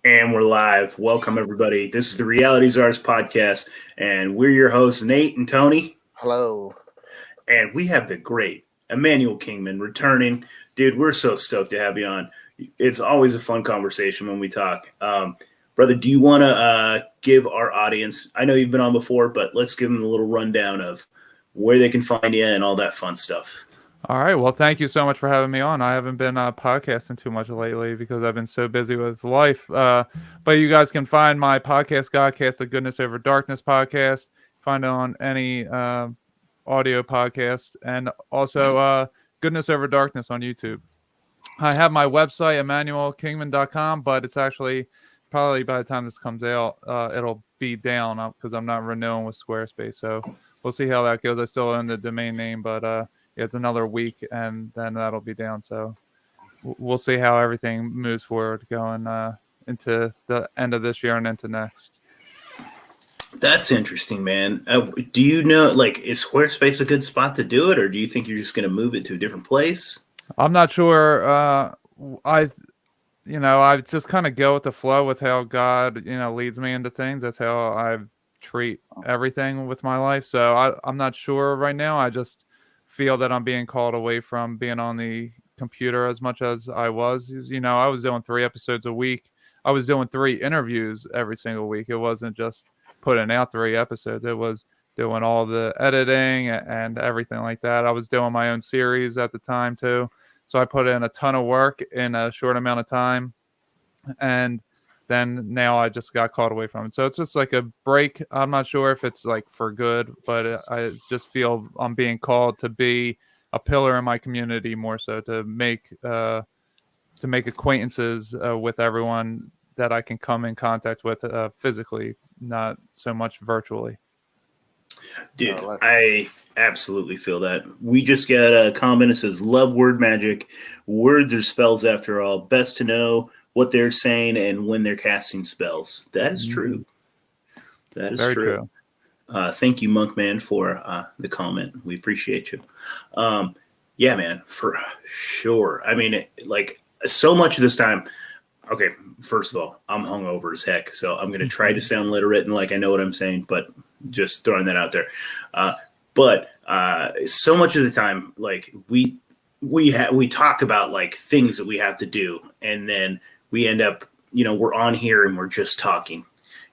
And we're live. Welcome, everybody. This is the Reality Czars podcast, and we're your hosts, Nate and Tony. Hello. And we have the great Immanuel Kingman returning. Dude, we're so stoked to have you on. It's always a fun conversation when we talk. Brother, do you want to give our audience, I know you've been on before, but let's give them a little rundown of where they can find you and all that fun stuff. All right. Well, thank you so much for having me on. I haven't been podcasting too much lately because I've been so busy with life. But you guys can find my podcast, Godcast, the Goodness Over Darkness podcast. Find it on any audio podcast, and also Goodness Over Darkness on YouTube. I have my website, EmmanuelKingman.com, but it's actually probably by the time this comes out, it'll be down because I'm not renewing with Squarespace. So we'll see how that goes. I still own the domain name, but it's another week and then that'll be down. So we'll see how everything moves forward going into the end of this year and into next. That's interesting, man. Do you know, like, is Squarespace a good spot to do it, or do you think you're just going to move it to a different place? I'm not sure. I just kind of go with the flow with how God, leads me into things. That's how I treat everything with my life. So I'm not sure right now. I just feel that I'm being called away from being on the computer as much as I was. I was doing 3 episodes a week. I was doing 3 interviews every single week. It wasn't just putting out 3 episodes. It was doing all the editing and everything like that. I was doing my own series at the time too. So I put in a ton of work in a short amount of time. And then now I just got caught away from it. So it's just like a break. I'm not sure if it's like for good, but I just feel I'm being called to be a pillar in my community more so to make acquaintances with everyone that I can come in contact with physically, not so much virtually. Dude, I absolutely feel that. We just got a comment that says, love word magic. Words are spells after all. Best to know what they're saying and when they're casting spells. That is true. That is Very true. Thank you, Monkman, for the comment. We appreciate you. Yeah, man, for sure. I mean, so much of this time. Okay, first of all, I'm hungover as heck, so I'm going to try to sound literate and like I know what I'm saying, but just throwing that out there. But so much of the time, like we talk about like things that we have to do, and then we end up, we're on here and we're just talking.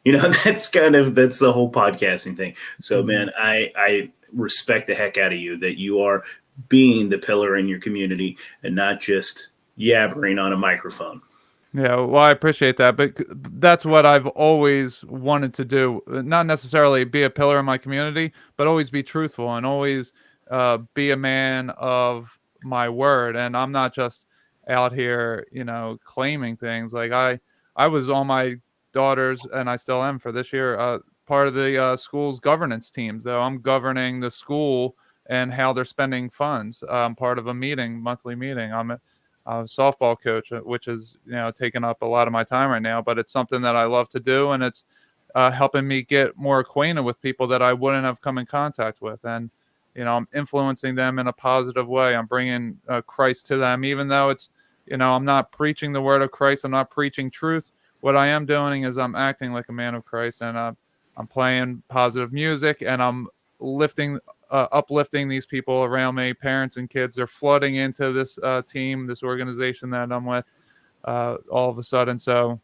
That's the whole podcasting thing. So, man, I respect the heck out of you that you are being the pillar in your community and not just yabbering on a microphone. Yeah, well, I appreciate that, but that's what I've always wanted to do. Not necessarily be a pillar in my community, but always be truthful and always be a man of my word. And I'm not just out here, claiming things. Like I was on my daughter's, and I still am for this year, part of the school's governance team. So I'm governing the school and how they're spending funds. I'm part of a monthly meeting. I'm a softball coach, which is taking up a lot of my time right now, but it's something that I love to do, and it's helping me get more acquainted with people that I wouldn't have come in contact with, and I'm influencing them in a positive way. I'm bringing Christ to them, even though it's I'm not preaching the word of Christ. I'm not preaching truth. What I am doing is I'm acting like a man of Christ, and I'm playing positive music, and I'm uplifting these people around me, parents and kids. They're flooding into this team, this organization that I'm with all of a sudden. So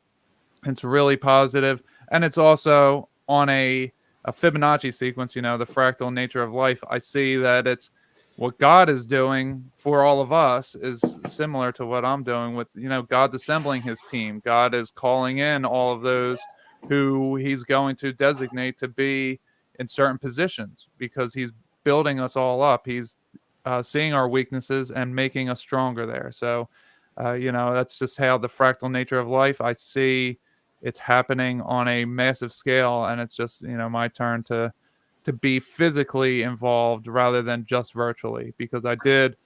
it's really positive. And it's also on a Fibonacci sequence, the fractal nature of life. I see that it's what God is doing for all of us is similar to what I'm doing with, God's assembling his team. God is calling in all of those who he's going to designate to be in certain positions because he's building us all up. He's seeing our weaknesses and making us stronger there. So, that's just how the fractal nature of life, I see it's happening on a massive scale. And it's just, my turn to be physically involved rather than just virtually, because I did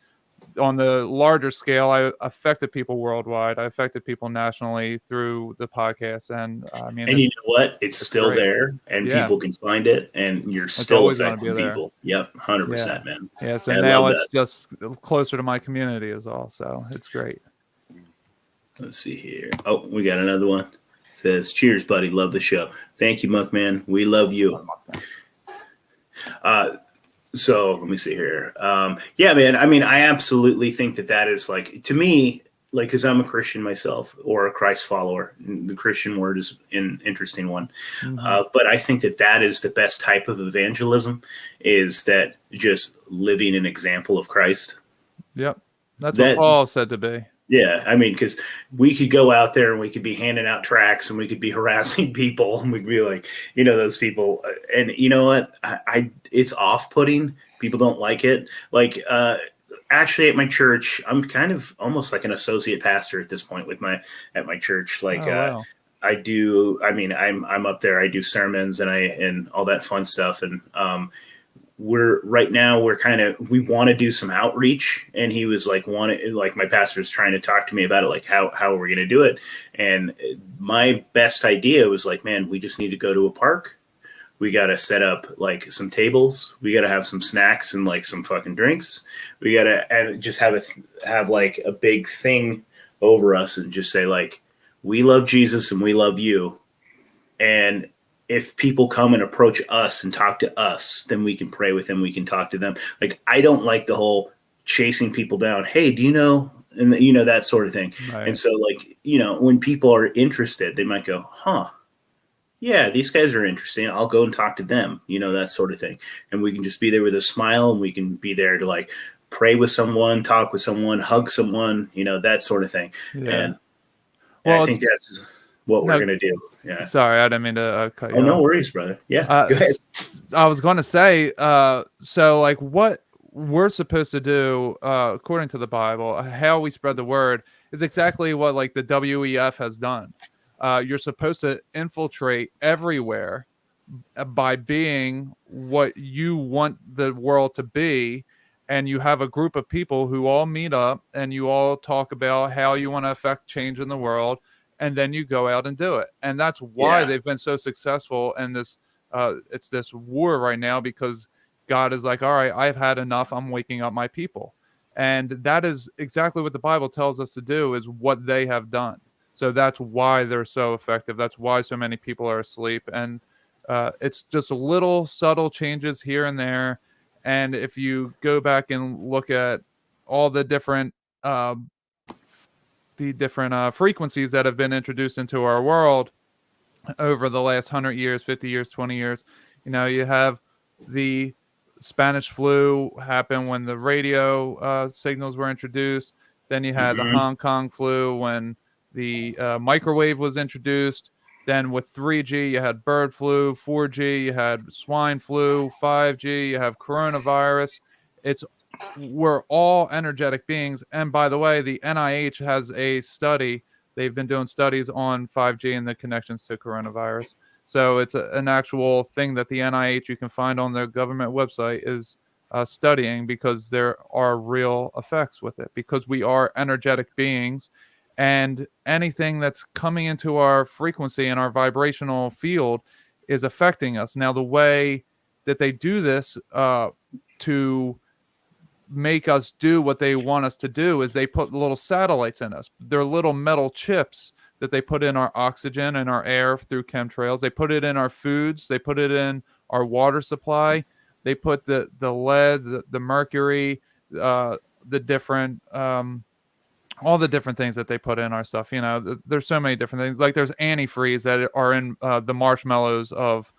on the larger scale, I affected people worldwide. I affected people nationally through the podcast. And I mean, and you know what? It's still great. there, and people can find it, and you're still affecting people. Yep, 100%, man. Yeah. So now it's just closer to my community is all. So it's great. Let's see here. Oh, we got another one. says, cheers, buddy. Love the show. Thank you, Monkman. We love you. So let me see here. Yeah, man. I mean, I absolutely think that is like, to me, like, because I'm a Christian myself or a Christ follower. The Christian word is an interesting one. But I think that is the best type of evangelism, is that just living an example of Christ. Yep. That's what Paul said to be. Yeah, I mean, because we could go out there and we could be handing out tracts and we could be harassing people and we'd be like, those people. And you know what? It's off-putting. People don't like it. Like, actually, at my church, I'm kind of almost like an associate pastor at this point at my church. Like, wow. I do. I mean, I'm up there. I do sermons and all that fun stuff. And we want to do some outreach, and he was like, my pastor's trying to talk to me about it, like how are we going to do it? And my best idea was like, man, we just need to go to a park. We got to set up like some tables. We got to have some snacks and like some fucking drinks. We got to just have like a big thing over us and just say like, we love Jesus and we love you. And if people come and approach us and talk to us, then we can pray with them. We can talk to them. Like, I don't like the whole chasing people down. Hey, do you know? And that sort of thing. Right. And so like, when people are interested, they might go, huh, yeah, these guys are interesting. I'll go and talk to them, that sort of thing. And we can just be there with a smile, and we can be there to like pray with someone, talk with someone, hug someone, that sort of thing. Yeah. And I think that's what we're going to do. Yeah. Sorry, I didn't mean to cut you off. No worries, brother. Yeah, go ahead. I was going to say, so like what we're supposed to do, according to the Bible, how we spread the word is exactly what like the WEF has done. You're supposed to infiltrate everywhere by being what you want the world to be. And you have a group of people who all meet up and you all talk about how you want to affect change in the world. And then you go out and do it. And that's why they've been so successful. And it's this war right now, because God is like, all right, I've had enough. I'm waking up my people. And that is exactly what the Bible tells us to do, is what they have done. So that's why they're so effective. That's why so many people are asleep. And it's just little subtle changes here and there. And if you go back and look at all the different frequencies that have been introduced into our world over the last 100 years, 50 years, 20 years, you have the Spanish flu happen when the radio signals were introduced. Then you had the Hong Kong flu when the microwave was introduced. Then with 3G, you had bird flu. 4G, you had swine flu. 5G, you have coronavirus. We're all energetic beings. And by the way, the NIH has a study. They've been doing studies on 5G and the connections to coronavirus. So it's an actual thing that the NIH, you can find on their government website, is studying, because there are real effects with it, because we are energetic beings. And anything that's coming into our frequency and our vibrational field is affecting us. Now, the way that they do this to make us do what they want us to do is they put little satellites in us. They're little metal chips that they put in our oxygen and our air through chemtrails. They put it in our foods. They put it in our water supply. They put the lead, the mercury, the different... all the different things that they put in our stuff. There's so many different things. Like there's antifreeze that are in the marshmallows of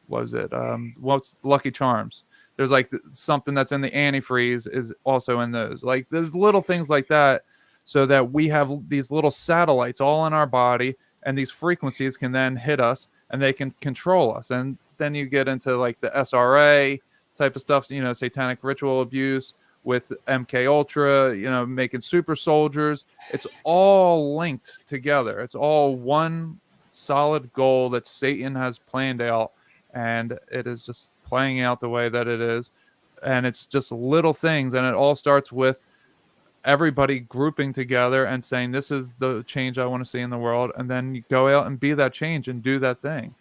what's Lucky Charms. There's like something that's in the antifreeze is also in those. Like there's little things like that, so that we have these little satellites all in our body, and these frequencies can then hit us and they can control us. And then you get into like the SRA type of stuff, satanic ritual abuse, with MK Ultra, making super soldiers. It's all linked together. It's all one solid goal that Satan has planned out, and it is just playing out the way that it is. And it's just little things, and it all starts with everybody grouping together and saying, this is the change I want to see in the world. And then you go out and be that change and do that thing.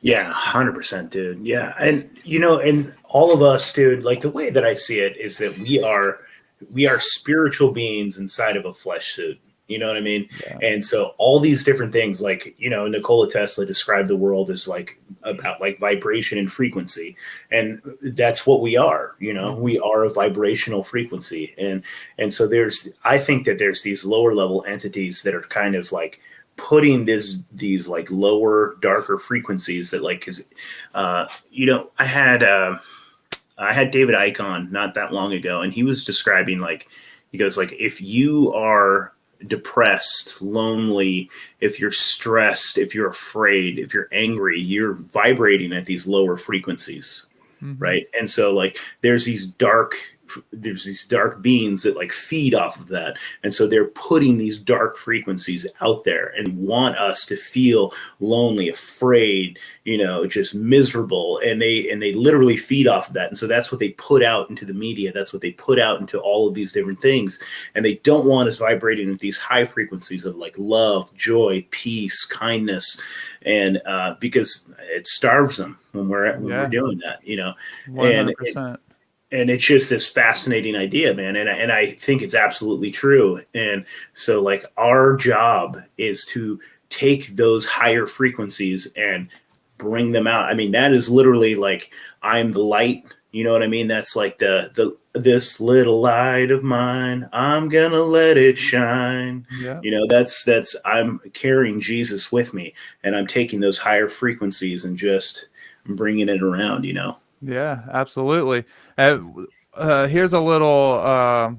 Yeah, 100%, dude. Yeah. And, and all of us, dude, like the way that I see it is that we are spiritual beings inside of a flesh suit. You know what I mean? Yeah. And so all these different things, like, you know, Nikola Tesla described the world as like about like vibration and frequency. And that's what we are, you know, Mhm. we are a vibrational frequency. And so I think that there's these lower level entities that are kind of like putting these like lower, darker frequencies that like, cause, you know, I had David Icke on not that long ago, and he was describing like, he goes like, if you are depressed, lonely, if you're stressed, if you're afraid, if you're angry, you're vibrating at these lower frequencies, Mhm. right? And so like there's these dark beings that like feed off of that, and so they're putting these dark frequencies out there and want us to feel lonely, afraid, you know, just miserable, and they literally feed off of that. And so that's what they put out into the media, that's what they put out into all of these different things, and they don't want us vibrating at these high frequencies of like love, joy, peace, kindness, and because it starves them when we're Yeah. doing that, you know. and 100%. and it's just this fascinating idea, man, and I think it's absolutely true. And so like our job is to take those higher frequencies and bring them out. I mean, that is literally like, I'm the light, you know what I mean? That's like the this little light of mine, I'm gonna let it shine. Yeah. You know, that's I'm carrying Jesus with me, and I'm taking those higher frequencies and just bringing it around, you know. Yeah, absolutely. Here's a little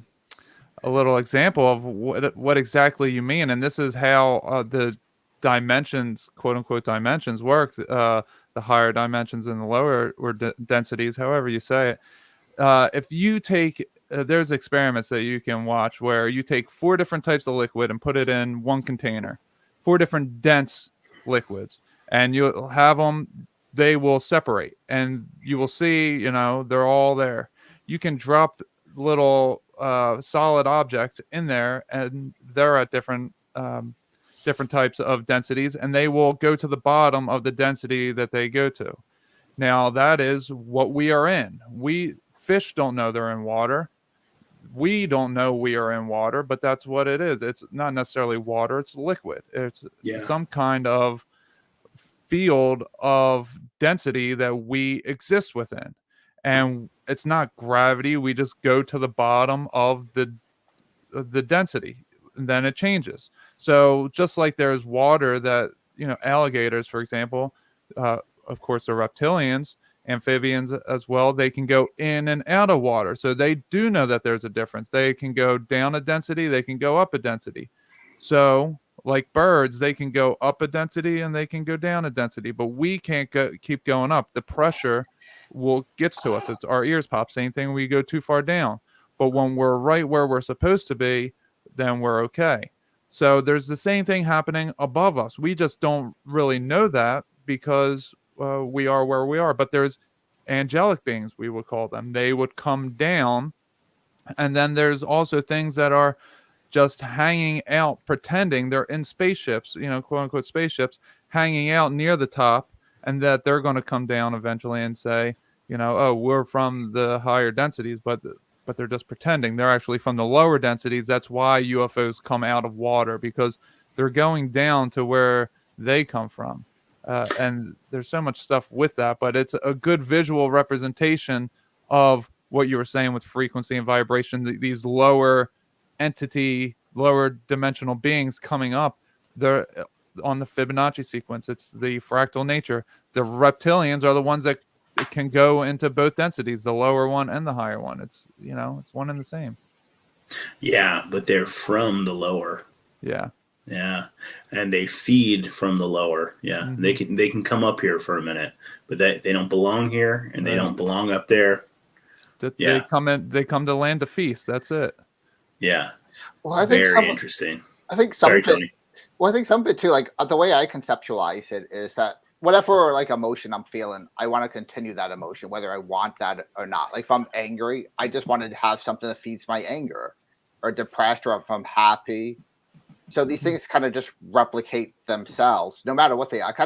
example of what exactly you mean, and this is how the dimensions, quote unquote, dimensions work. The higher dimensions and the lower or densities, however you say it. If you take there's experiments that you can watch where you take four different types of liquid and put it in one container, four different dense liquids, and you'll have them. They will separate, and you will see, you know, they're all there. You can drop little solid objects in there, and they're at different types of densities, and they will go to the bottom of the density that they go to. Now, that is what we are in. We fish don't know they're in water. We don't know we are in water, but that's what it is. It's not necessarily water, it's liquid. It's Yeah. some kind of field of density that we exist within. And it's not gravity. We just go to the bottom of the density, and then it changes. So just like there's water that, you know, alligators, for example, uh, of course, they're reptilians, amphibians as well. They can go in and out of water, so they do know that there's a difference. They can go down a density, they can go up a density. So like birds, they can go up a density and they can go down a density, but we can't keep going up. The pressure will gets to us. It's our ears pop. Same thing. We go too far down, but when we're right where we're supposed to be, then we're okay. So there's the same thing happening above us. We just don't really know that because we are where we are. But there's angelic beings, we would call them. They would come down. And then there's also things that are just hanging out, pretending they're in spaceships, you know, quote unquote spaceships, hanging out near the top, and that they're going to come down eventually and say, you know, oh, we're from the higher densities, but they're just pretending. They're actually from the lower densities. That's why UFOs come out of water, because they're going down to where they come from. And there's so much stuff with that, but it's a good visual representation of what you were saying with frequency and vibration. These lower entity, lower dimensional beings coming up, they're on the Fibonacci sequence. It's the fractal nature. The reptilians are the ones that can go into both densities, the lower one and the higher one. It's, you know, it's one and the same. Yeah, but they're from the lower. Yeah. Yeah, and they feed from the lower. Yeah, Mm-hmm. they can come up here for a minute, but they don't belong here, and they Right. don't belong up there. They Yeah, come in. They come to land to feast. That's it. yeah, Well, very interesting. I think some Sorry, of it, Tony. well, I think some of it too, like the way I conceptualize it is that whatever like emotion I'm feeling, I want to continue that emotion, whether I want that or not. Like if I'm angry, I just want to have something that feeds my anger, or depressed, or if I'm happy. So these Mhm. things kind of just replicate themselves, no matter what they are. Like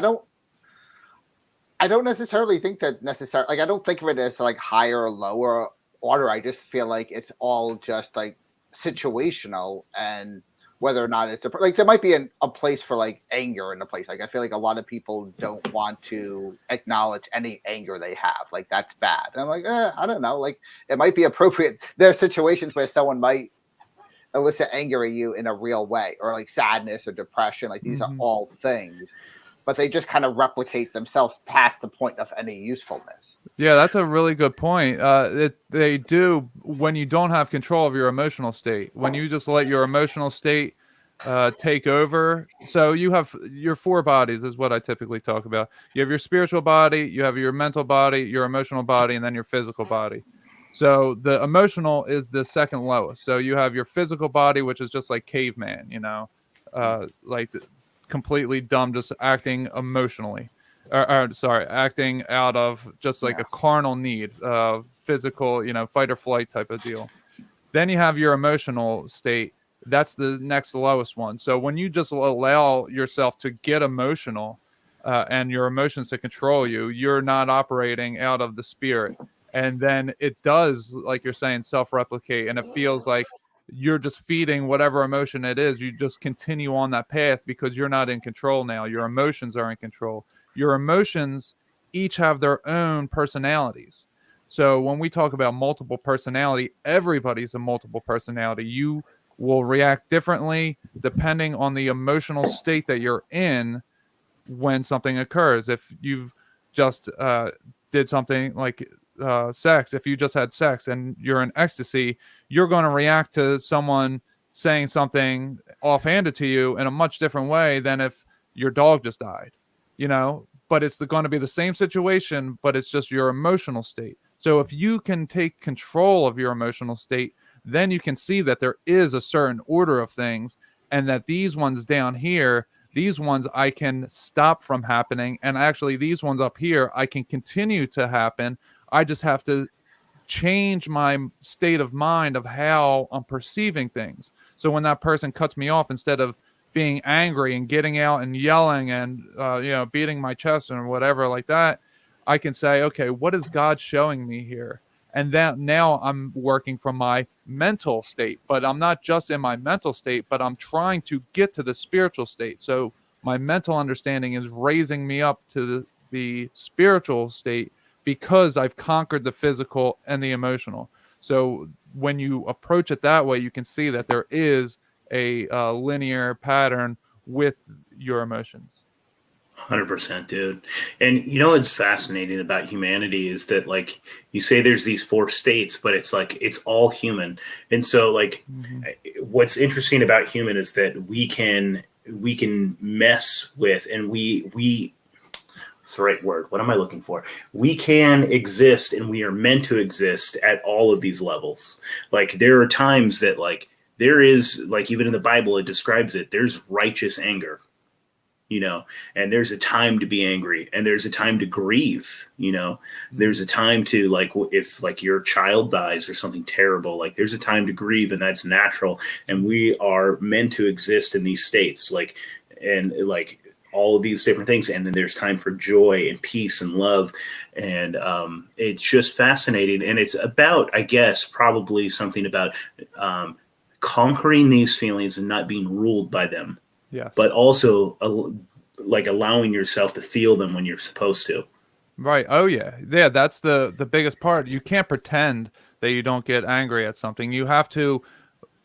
I don't necessarily think that necessarily like I don't think of it as like higher or lower order. I just feel like it's all just like situational, and whether or not it's like there might be a place for like anger in a place. Like I feel like a lot of people don't want to acknowledge any anger they have. Like that's bad. And I'm like, I don't know. Like it might be appropriate. There are situations where someone might elicit anger at you in a real way, or like sadness or depression. Like these are all things, but they just kind of replicate themselves past the point of any usefulness. Yeah, that's a really good point. They do when you don't have control of your emotional state, when you just let your emotional state take over. So you have your four bodies, is what I typically talk about. You have your spiritual body, you have your mental body, your emotional body, and then your physical body. So the emotional is the second lowest. So you have your physical body, which is just like caveman, like completely dumb, just acting emotionally. Or sorry, acting out of just like a carnal need, physical, fight or flight type of deal. Then you have your emotional state. That's the next lowest one. So when you just allow yourself to get emotional and your emotions to control you, you're not operating out of the spirit. And then it does, like you're saying, self-replicate, and it feels like you're just feeding whatever emotion it is. You just continue on that path because you're not in control now. Your emotions are in control. Your emotions each have their own personalities. So when we talk about multiple personality, everybody's a multiple personality. You will react differently depending on the emotional state that you're in when something occurs. If you've just did something like sex, if you just had sex and you're in ecstasy, you're going to react to someone saying something offhanded to you in a much different way than if your dog just died, but it's going to be the same situation, but it's just your emotional state. So if you can take control of your emotional state, then you can see that there is a certain order of things, and that these ones down here, these ones I can stop from happening, and actually these ones up here I can continue to happen. I just have to change my state of mind of how I'm perceiving things. So when that person cuts me off, instead of being angry and getting out and yelling and beating my chest or whatever like that, I can say, okay, what is God showing me here? And that now I'm working from my mental state, but I'm not just in my mental state, but I'm trying to get to the spiritual state. So my mental understanding is raising me up to the spiritual state because I've conquered the physical and the emotional. So when you approach it that way, you can see that there is a linear pattern with your emotions. 100%, dude. And what's fascinating about humanity is that, like you say, there's these four states, but it's like it's all human. And so like what's interesting about human is that we can mess with, and we the right word. What am I looking for? We can exist, and we are meant to exist at all of these levels. Like there are times that like there is, like even in the Bible, it describes it. There's righteous anger, and there's a time to be angry, and there's a time to grieve, there's a time to, like, if like your child dies or something terrible, like there's a time to grieve, and that's natural. And we are meant to exist in these states, like, and like all of these different things. And then there's time for joy and peace and love. And it's just fascinating. And it's about, I guess, probably something about conquering these feelings and not being ruled by them. Yes. But also like allowing yourself to feel them when you're supposed to. Right. Oh yeah. Yeah. That's the biggest part. You can't pretend that you don't get angry at something. You have to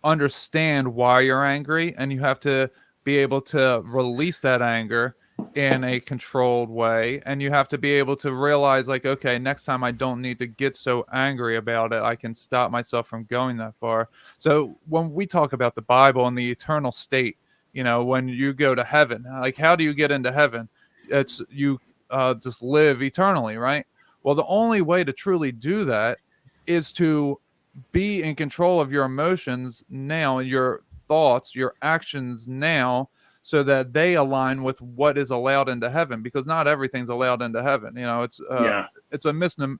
understand why you're angry, and you have to be able to release that anger in a controlled way. And you have to be able to realize, like, okay, next time I don't need to get so angry about it. I can stop myself from going that far. So when we talk about the Bible and the eternal state, when you go to heaven, like, how do you get into heaven? It's you just live eternally, right? Well, the only way to truly do that is to be in control of your emotions now, your thoughts, your actions now, so that they align with what is allowed into heaven, because not everything's allowed into heaven. It's a misnomer.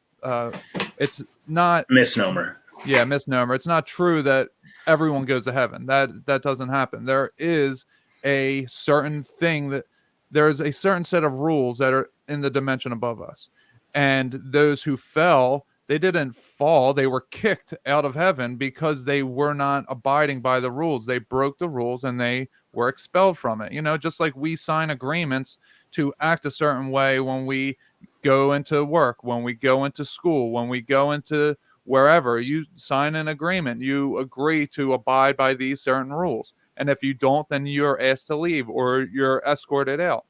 It's not misnomer. Yeah, misnomer. It's not true that everyone goes to heaven. That doesn't happen. There is a certain thing that there's a certain set of rules that are in the dimension above us. And those who fell, They didn't fall. They were kicked out of heaven because they were not abiding by the rules. They broke the rules and they were expelled from it. Just like we sign agreements to act a certain way when we go into work, when we go into school, when we go into wherever. You sign an agreement, you agree to abide by these certain rules. And if you don't, then you're asked to leave or you're escorted out.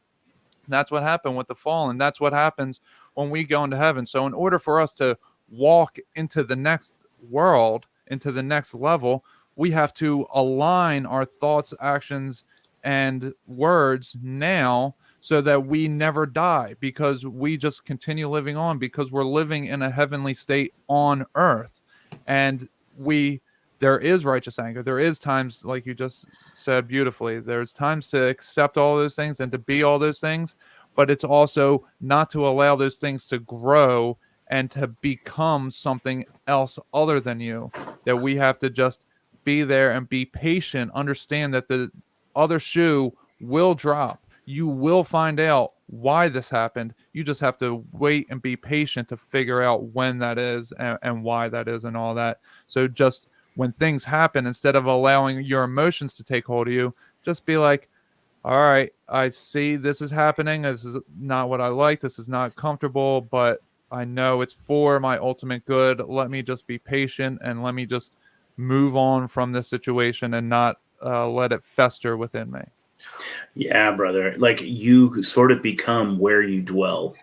And that's what happened with the fall. And that's what happens when we go into heaven. So, in order for us to walk into the next world, into the next level, we have to align our thoughts, actions, and words now so that we never die, because we just continue living on, because we're living in a heavenly state on earth. And there is righteous anger. There is times, like you just said beautifully, there's times to accept all those things and to be all those things, but it's also not to allow those things to grow and to become something else other than you. That we have to just be there and be patient, understand that the other shoe will drop. You will find out why this happened. You just have to wait and be patient to figure out when that is and why that is and all that. So just when things happen, instead of allowing your emotions to take hold of you, just be like, all right, I see this is happening. This is not what I like. This is not comfortable, but I know it's for my ultimate good. Let me just be patient and let me just move on from this situation and not let it fester within me. Yeah, brother. Like, you sort of become where you dwell.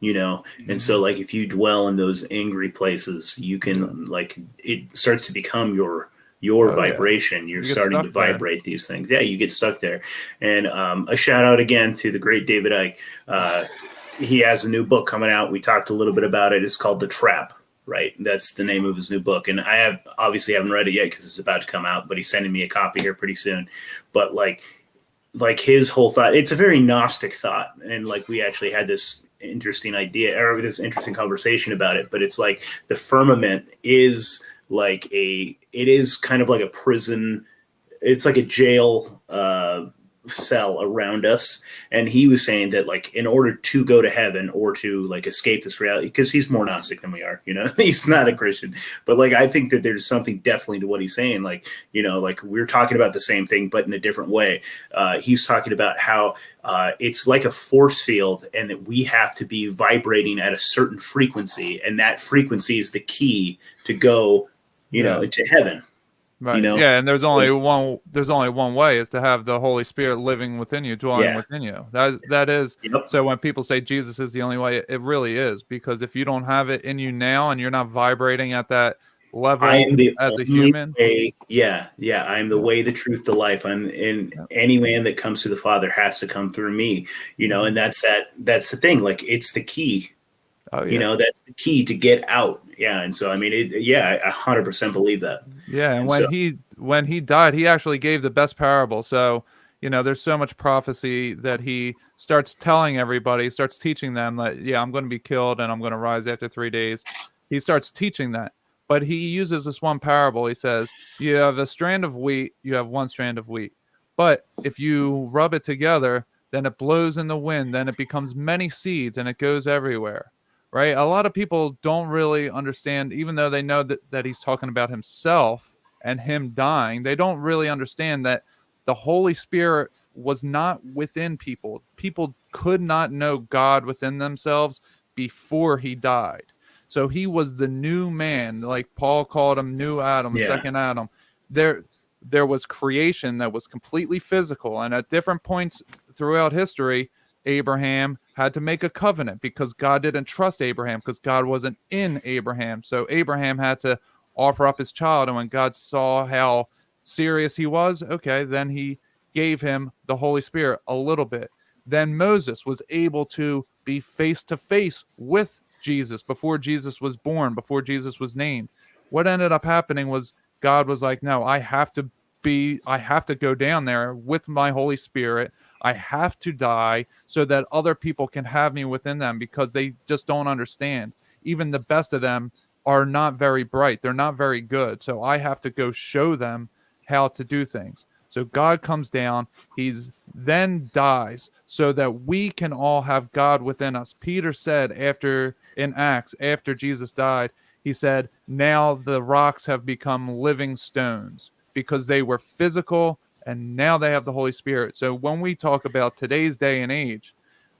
And so, like, if you dwell in those angry places, you can, like, it starts to become your vibration. You're starting to vibrate these things. Yeah, you get stuck there. And a shout out again to the great David Icke. He has a new book coming out. We talked a little bit about it. It's called The Trap, right? That's the name of his new book. And I obviously haven't read it yet because it's about to come out, but he's sending me a copy here pretty soon. But like his whole thought, it's a very Gnostic thought. And like, we actually had this interesting idea or this interesting conversation about it, but it's like the firmament is it is kind of like a prison. It's like a jail cell around us. And he was saying that, like, in order to go to heaven or to like escape this reality, because he's more Gnostic than we are, he's not a Christian, but like, I think that there's something definitely to what he's saying. Like, like, we're talking about the same thing, but in a different way. He's talking about how it's like a force field and that we have to be vibrating at a certain frequency. And that frequency is the key to go, to heaven. Right. Yeah, and there's only one way, is to have the Holy Spirit living within you, dwelling within you. That is. Yep. So when people say Jesus is the only way, it really is, because if you don't have it in you now and you're not vibrating at that level as a human. Way, I'm the way, the truth, the life. Any man that comes to the Father has to come through me, and that's the thing. Like, it's the key. Oh, yeah. That's the key to get out. Yeah. And so, I mean, I 100% believe that. Yeah. And when he died, he actually gave the best parable. So, there's so much prophecy that he starts telling everybody, starts teaching them that, I'm going to be killed and I'm going to rise after 3 days. He starts teaching that. But he uses this one parable. He says, you have a strand of wheat, you have one strand of wheat. But if you rub it together, then it blows in the wind, then it becomes many seeds and it goes everywhere. Right? A lot of people don't really understand, even though they know that he's talking about himself and him dying, they don't really understand that the Holy Spirit was not within people. People could not know God within themselves before he died. So he was the new man, like Paul called him new Adam, second Adam. There was creation that was completely physical, and at different points throughout history, Abraham had to make a covenant because God didn't trust Abraham, because God wasn't in Abraham. So Abraham had to offer up his child. And when God saw how serious he was, okay, then he gave him the Holy Spirit a little bit. Then Moses was able to be face to face with Jesus before Jesus was born, before Jesus was named. What ended up happening was God was like, no, I have to go down there with my Holy Spirit. I have to die so that other people can have me within them, because they just don't understand. Even the best of them are not very bright. They're not very good. So I have to go show them how to do things. So God comes down, he's then dies so that we can all have God within us. Peter said after in Acts, after Jesus died, he said, now the rocks have become living stones because they were physical and now they have the Holy Spirit. So when we talk about today's day and age,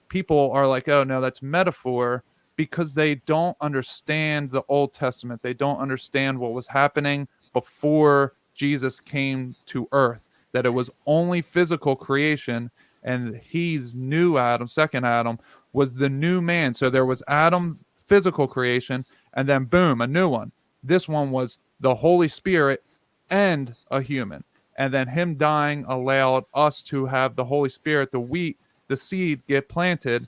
people are like, oh, no, that's metaphor because they don't understand the Old Testament. They don't understand what was happening before Jesus came to earth, that it was only physical creation and he's new Adam, second Adam, was the new man. So there was Adam, physical creation, and then boom, a new one. This one was the Holy Spirit and a human. And then him dying allowed us to have the Holy Spirit, the wheat, the seed get planted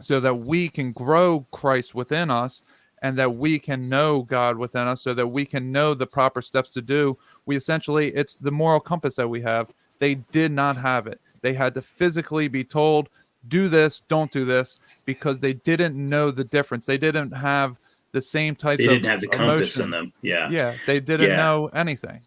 so that we can grow Christ within us and that we can know God within us so that we can know the proper steps to do. We essentially, it's the moral compass that we have. They did not have it. They had to physically be told, do this, don't do this, because they didn't know the difference. They didn't have the same types They of didn't have the compass in emotion. them. Yeah. Yeah, they didn't Yeah. know anything.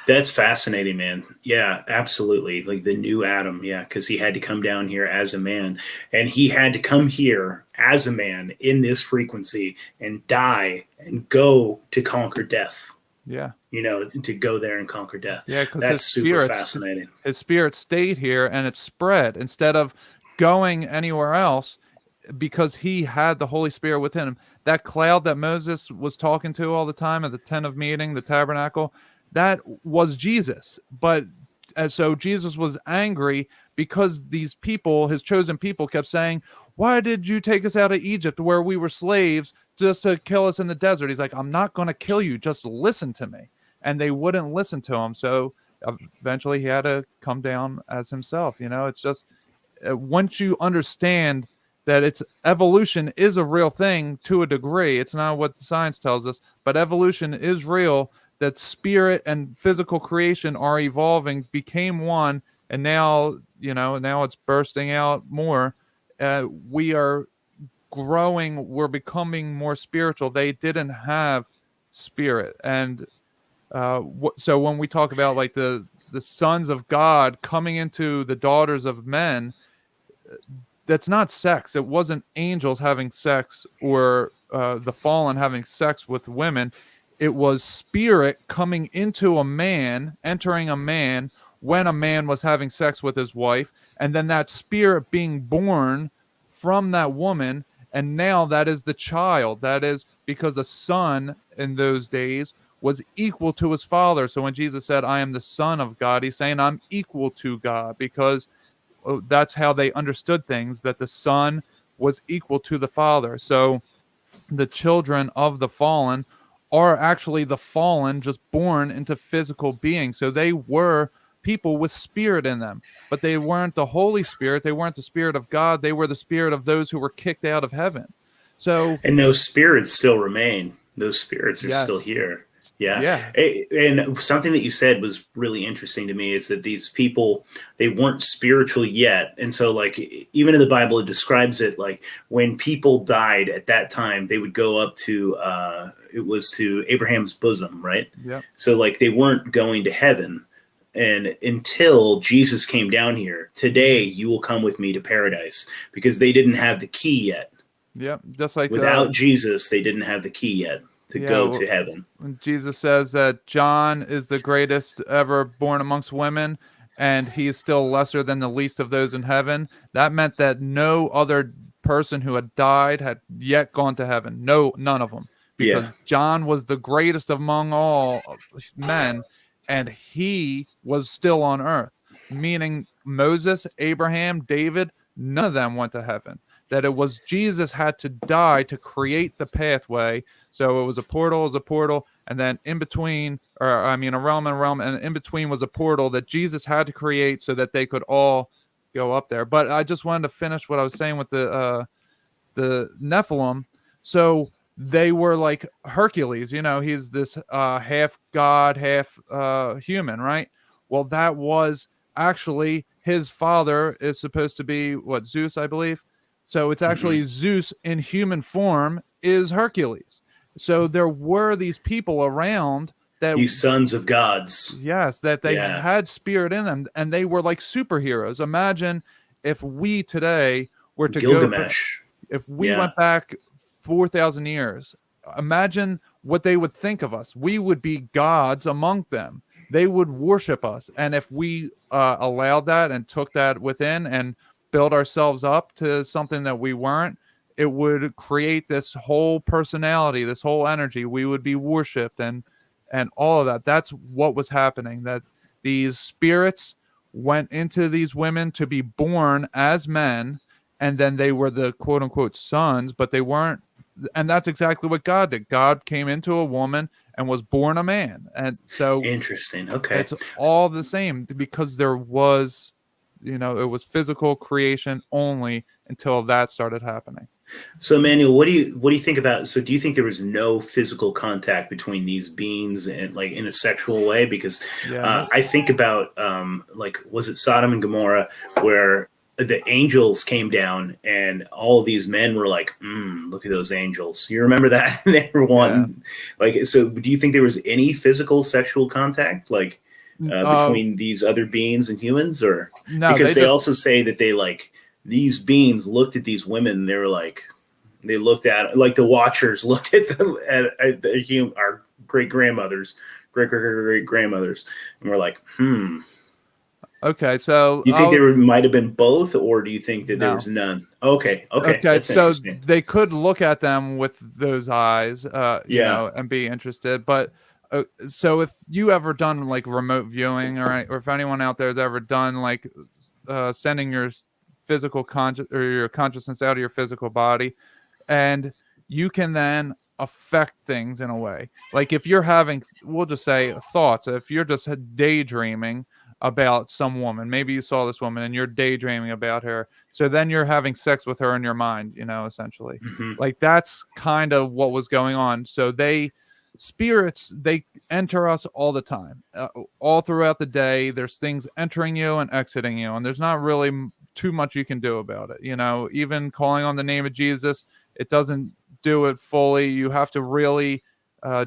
That's fascinating, man. Yeah, absolutely. Like the new Adam. Yeah, because he had to come down here as a man, and he had to come here as a man in this frequency and die and go to conquer death. Yeah. You know, to go there and conquer death. Yeah, because That's super fascinating. His spirit stayed here and it spread instead of going anywhere else because he had the Holy Spirit within him. That cloud that Moses was talking to all the time at the tent of meeting, the tabernacle, that was Jesus. But so Jesus was angry because these people, his chosen people, kept saying, why did you take us out of Egypt where we were slaves just to kill us in the desert? He's like, I'm not going to kill you. Just listen to me. And they wouldn't listen to him. So eventually he had to come down as himself. You know, it's just once you understand that it's evolution is a real thing to a degree. It's not what the science tells us, but evolution is real. That spirit and physical creation are evolving, became one, and now now it's bursting out more. We are growing. We're becoming more spiritual. They didn't have spirit, and so when we talk about like the sons of God coming into the daughters of men, that's not sex. It wasn't angels having sex or the fallen having sex with women. It was spirit coming into a man, entering a man when a man was having sex with his wife, and then that spirit being born from that woman. And now that is the child. That is because a son in those days was equal to his father. So when Jesus said, I am the Son of God, he's saying I'm equal to God because that's how they understood things, that the Son was equal to the Father. So the children of the fallen are actually the fallen just born into physical beings. So they were people with spirit in them, but they weren't the Holy Spirit. They weren't the Spirit of God. They were the spirit of those who were kicked out of heaven. So, and those spirits still remain. Those spirits are still yes. here. Yeah. Yeah. And something that you said was really interesting to me is that these people, they weren't spiritual yet. And so like, even in the Bible, it describes it like when people died at that time, they would go up to, it was to Abraham's bosom, right? Yeah. So like they weren't going to heaven. And until Jesus came down here, today you will come with me to paradise, because they didn't have the key yet. Yep. Just like without Jesus, they didn't have the key yet to go to heaven. Jesus says that John is the greatest ever born amongst women, and he's still lesser than the least of those in heaven. That meant that no other person who had died had yet gone to heaven. No, none of them. Because John was the greatest among all men, and he was still on earth. Meaning Moses, Abraham, David, none of them went to heaven. That it was Jesus had to die to create the pathway. So it was a portal, and then in between, or I mean, a realm and a realm, and in between was a portal that Jesus had to create so that they could all go up there. But I just wanted to finish what I was saying with the Nephilim. So they were like Hercules, he's this half god, half human, right? Well, that was actually his father is supposed to be Zeus, I believe. So it's actually Zeus in human form is Hercules. So there were these people around that These sons of gods. yes, that they Yeah. had spirit in them and they were like superheroes. Imagine if we today were to go Gilgamesh. if we Yeah. went back 4,000 years, imagine what they would think of us. We would be gods among them. They would worship us. And if we allowed that and took that within and built ourselves up to something that we weren't, it would create this whole personality, this whole energy. We would be worshipped and all of that. That's what was happening. That these spirits went into these women to be born as men, and then they were the quote unquote sons, but they weren't. And that's exactly what God did. God came into a woman and was born a man. And so Interesting. Okay. it's all the same because there was, it was physical creation only until that started happening. So, Emmanuel, what do you think about? So, do you think there was no physical contact between these beings and like in a sexual way? Because I think about like, was it Sodom and Gomorrah where the angels came down and all of these men were like, look at those angels. You remember that? They were one. Like, so do you think there was any physical sexual contact like between these other beings and humans, or no? Because they also say that they like. These beings looked at these women. They were like, they looked at like the Watchers looked at them at our great grandmothers, great grandmothers, and we're like, Okay, so do you think there might have been both, or do you think that there was none? Okay. That's so interesting. they could look at them with those eyes, and be interested. But so if you ever done like remote viewing, or if anyone out there has ever done like sending your physical or your consciousness out of your physical body, and you can then affect things in a way. Like if you're having, we'll just say thoughts, if you're just daydreaming about some woman, maybe you saw this woman and you're daydreaming about her, so then you're having sex with her in your mind, essentially. Like that's kind of what was going on. So spirits, they enter us all the time, all throughout the day. There's things entering you and exiting you, and there's not really too much you can do about it. Even calling on the name of Jesus, it doesn't do it fully. You have to really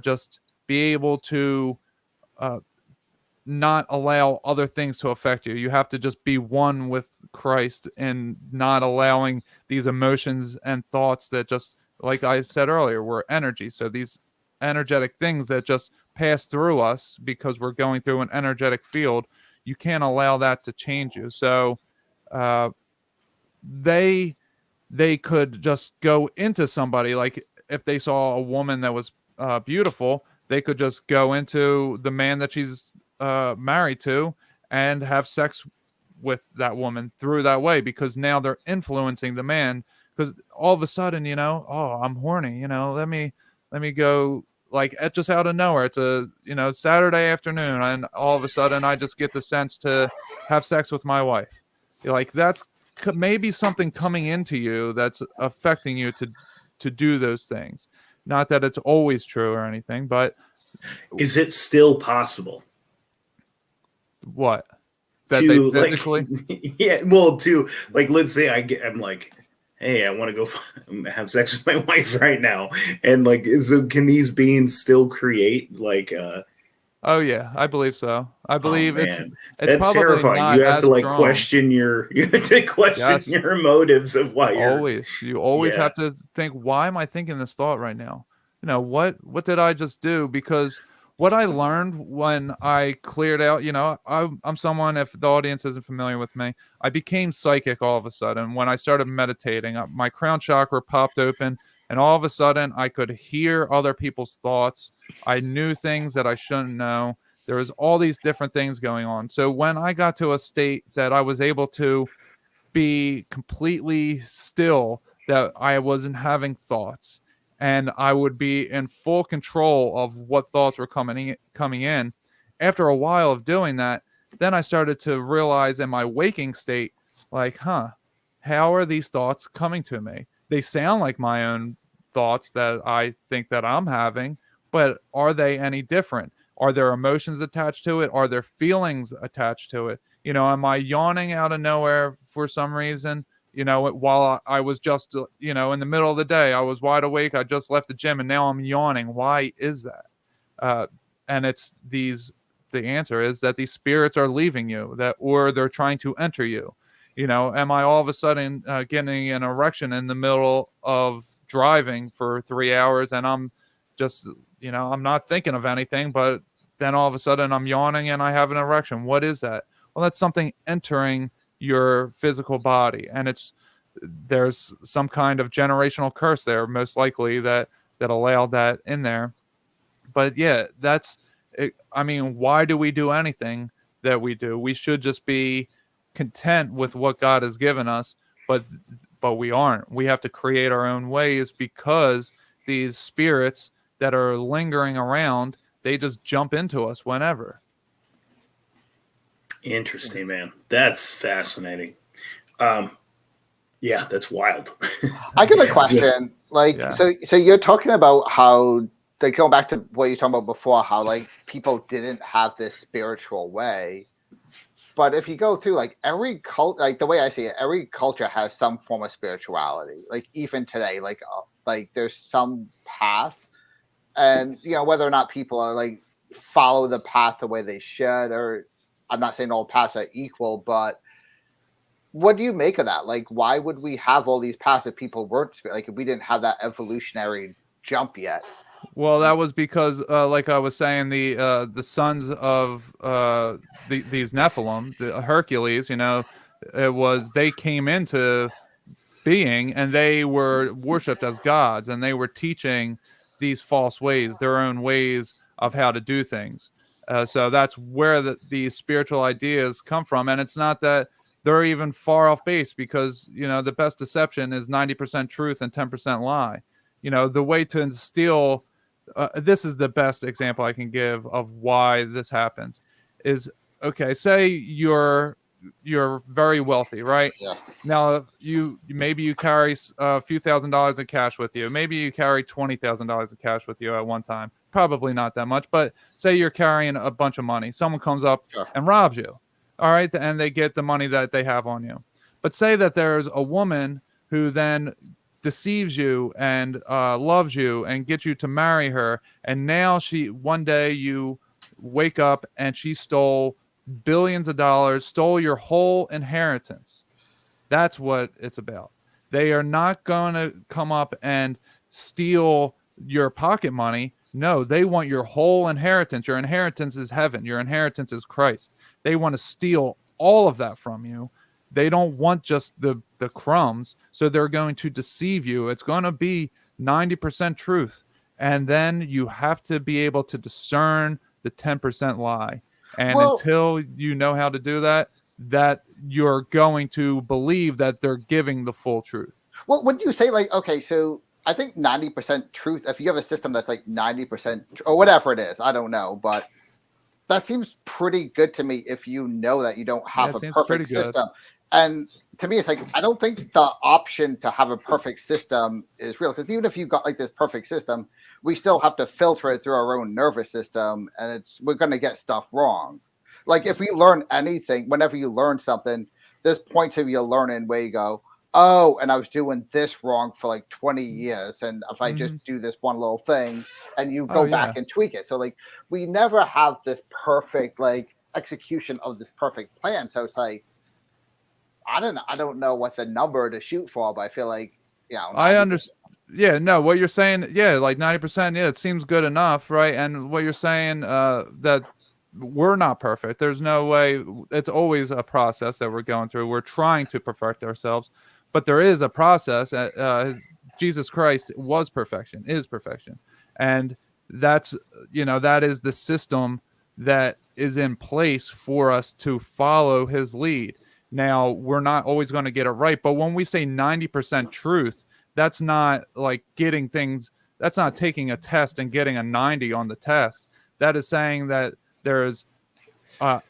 just be able to not allow other things to affect you. You have to just be one with Christ and not allowing these emotions and thoughts that just, like I said earlier, were energy. So these energetic things that just pass through us because we're going through an energetic field, you can't allow that to change you. So they could just go into somebody. Like if they saw a woman that was beautiful, they could just go into the man that she's married to and have sex with that woman through that way, because now they're influencing the man. Because all of a sudden, oh, I'm horny, let me go, like just out of nowhere, it's a Saturday afternoon, and all of a sudden I just get the sense to have sex with my wife. Like that's maybe something coming into you that's affecting you to do those things. Not that it's always true or anything, but is it still possible? What? That they physically? Like, well, to like, let's say I'm like, hey, I want to go have sex with my wife right now, and like, can these beings still create like? Oh yeah, I believe so. I believe it's that's terrifying. You have to like strong. question your your motives of why you always have to think, why am I thinking this thought right now? What did I just do? Because what I learned when I cleared out, I'm someone, if the audience isn't familiar with me, I became psychic all of a sudden when I started meditating. My crown chakra popped open, and all of a sudden I could hear other people's thoughts. I knew things that I shouldn't know. There was all these different things going on. So when I got to a state that I was able to be completely still, that I wasn't having thoughts, and I would be in full control of what thoughts were coming in. After a while of doing that, then I started to realize in my waking state, like, how are these thoughts coming to me? They sound like my own thoughts that I think that I'm having, but are they any different? Are there emotions attached to it? Are there feelings attached to it? Am I yawning out of nowhere for some reason? While I was just, in the middle of the day, I was wide awake. I just left the gym and now I'm yawning. Why is that? and the answer is that these spirits are leaving you, or they're trying to enter you. Am I all of a sudden getting an erection in the middle of driving for 3 hours, and I'm just, I'm not thinking of anything, but then all of a sudden I'm yawning and I have an erection? What is that? Well, that's something entering your physical body, and there's some kind of generational curse there, most likely, that allowed that in there. But yeah, that's it. I mean, why do we do anything that we do? We should just be content with what God has given us, but we aren't. We have to create our own ways, because these spirits that are lingering around, they just jump into us whenever. Interesting, man. That's fascinating. Yeah, that's wild. I get a question. Yeah. So you're talking about how, like, going back to what you were talking about before, how like people didn't have this spiritual way. But if you go through like every cult, like the way I see it, every culture has some form of spirituality. Like even today, like there's some path, and whether or not people are like follow the path the way they should, or I'm not saying all paths are equal, but what do you make of that? Like, why would we have all these paths if people weren't like, if we didn't have that evolutionary jump yet? Well, that was because, like I was saying, the sons of these Nephilim, the Hercules, they came into being, and they were worshipped as gods, and they were teaching these false ways, their own ways of how to do things. So that's where these spiritual ideas come from, and it's not that they're even far off base, because the best deception is 90% truth and 10% lie. The way to instill this is the best example I can give of why this happens. Is, okay, say you're very wealthy, right? Yeah. Now maybe you carry a few $1,000s in cash with you. Maybe you carry $20,000 in cash with you at one time. Probably not that much, but say you're carrying a bunch of money. Someone comes up and robs you. All right, and they get the money that they have on you. But say that there's a woman who then deceives you and loves you and gets you to marry her, and now one day you wake up and she stole billions of dollars, stole your whole inheritance. That's what it's about. They are not going to come up and steal your pocket money. No, they want your whole inheritance. Your inheritance is heaven. Your inheritance is Christ. They want to steal all of that from you. They don't want just the crumbs, so they're going to deceive you. It's going to be 90% truth, and then you have to be able to discern the 10% lie. And until you know how to do that, you're going to believe that they're giving the full truth. Well, would you say, like, okay, so I think 90% truth, if you have a system that's like 90% or whatever it is, I don't know, but that seems pretty good to me if you know that you don't have a perfect system. And to me, it's like, I don't think the option to have a perfect system is real, because even if you've got like this perfect system, we still have to filter it through our own nervous system, and we're going to get stuff wrong. Like if we learn anything, whenever you learn something, there's points of you learning where you go, oh, and I was doing this wrong for like 20 years. And if I just do this one little thing, and you go back and tweak it. So like, we never have this perfect like execution of this perfect plan. So it's like, I don't know what the number to shoot for, but I feel like, I understand. Yeah, no, what you're saying, like 90%, it seems good enough, right? And what you're saying, that we're not perfect. There's no way. It's always a process that we're going through. We're trying to perfect ourselves, but there is a process. Jesus Christ was perfection, is perfection, and that is the system that is in place for us to follow His lead. Now, we're not always going to get it right, but when we say 90% truth, that's not like getting things. That's not taking a test and getting a 90 on the test. That is saying that there's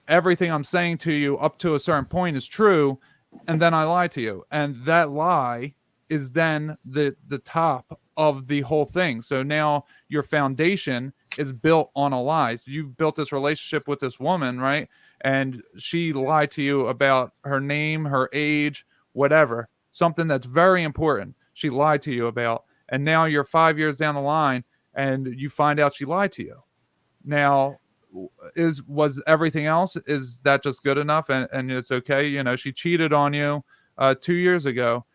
everything I'm saying to you up to a certain point is true, and then I lie to you, and that lie is then the top of the whole thing. So now your foundation is built on a lie. You built this relationship with this woman, right? And she lied to you about her name, her age, whatever, something that's very important. She lied to you about, and now you're 5 years down the line and you find out she lied to you. Now, was everything else, is that just good enough and it's okay? She cheated on you 2 years ago.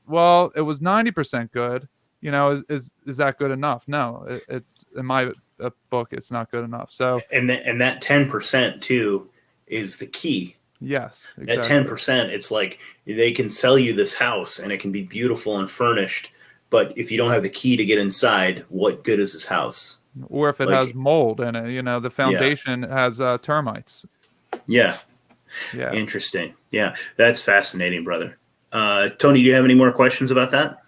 Well, it was 90% good. Is that good enough? No, in my book, it's not good enough. So, and that 10% too is the key. yes, At exactly. 10%, it's like they can sell you this house and it can be beautiful and furnished, but if you don't have the key to get inside, what good is this house? Or if it has Like, mold in it, the yeah, foundation has termites. yeah, Yeah. interesting. Yeah, that's fascinating, brother. Tony, do you have any more questions about that?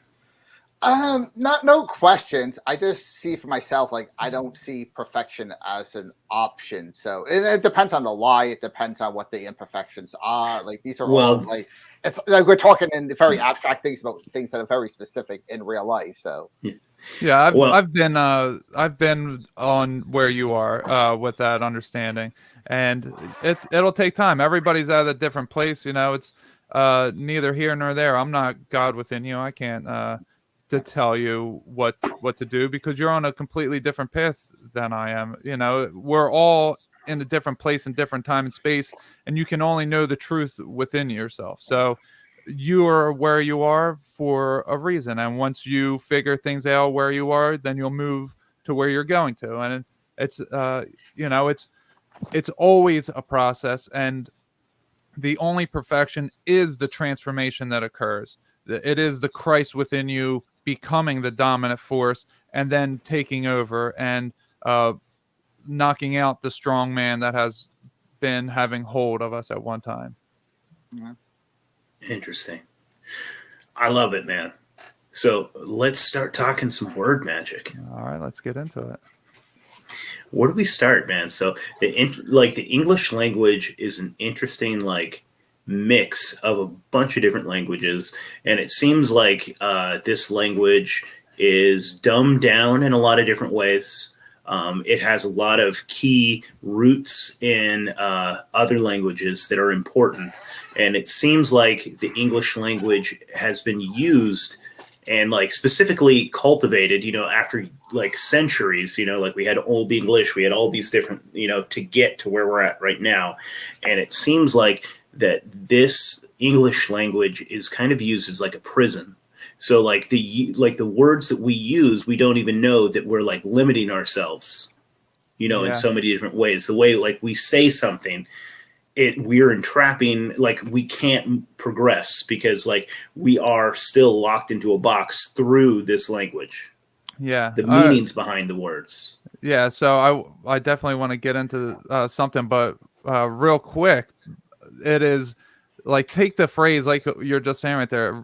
Not no questions. I just see for myself, like I don't see perfection as an option. So it depends on the lie. It depends on what the imperfections are. Like these are all Well, like it's like we're talking in very abstract things about things that are very specific in real life. So Yeah, well, I've been on where you are with that understanding, and it'll take time. Everybody's at a different place. It's neither here nor there. I'm not God within you. I can't to tell you what to do because you're on a completely different path than I am. We're all in a different place and different time and space, and you can only know the truth within yourself. So you are where you are for a reason, and once you figure things out where you are, then you'll move to where you're going to. And it's it's always a process, and the only perfection is the transformation that occurs. It is the Christ within you becoming the dominant force and then taking over and uh, knocking out the strong man that has been having hold of us at one time. yeah. interesting. I love it, man. So let's start talking some word magic. All right, let's get into it. Where do we start, man? So the English language is an interesting mix of a bunch of different languages, and it seems like this language is dumbed down in a lot of different ways. It has a lot of key roots in other languages that are important, and it seems like the English language has been used and specifically cultivated, after centuries, we had Old English, we had all these different, to get to where we're at right now. And it seems like that this English language is kind of used as like a prison. So the words that we use, we don't even know that we're limiting ourselves, in Yeah. so many different ways. The way we say something, we're entrapping, we can't progress because we are still locked into a box through this language, Yeah. the meanings behind the words. Yeah, so I definitely want to get into something, but real quick, it is take the phrase like you're just saying right there.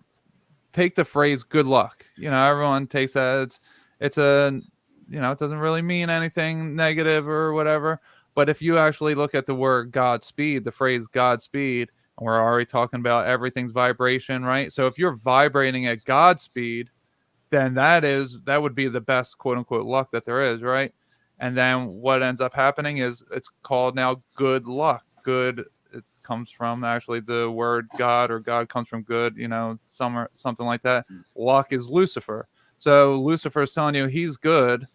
Take the phrase "good luck." Everyone takes that. It's a it doesn't really mean anything negative or whatever. But if you actually look at the word Godspeed, the phrase Godspeed, and we're already talking about everything's vibration, right? So if you're vibrating at Godspeed, then that would be the best quote unquote luck that there is, right? And then what ends up happening is it's called now good luck. Good, it comes from actually the word God, or God comes from good, something like that. Luck is Lucifer. So Lucifer is telling you he's good,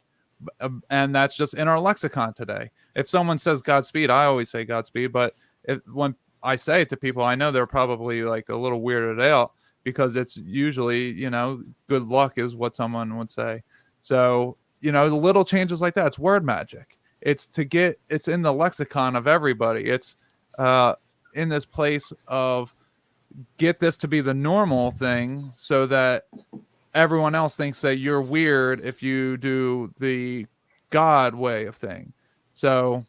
and that's just in our lexicon today. If someone says Godspeed, I always say Godspeed, but when I say it to people, I know they're probably a little weirded out because it's usually, good luck is what someone would say. So, the little changes like that, it's word magic. It's in the lexicon of everybody. It's in this place of get this to be the normal thing so that everyone else thinks that you're weird if you do the God way of thing. So,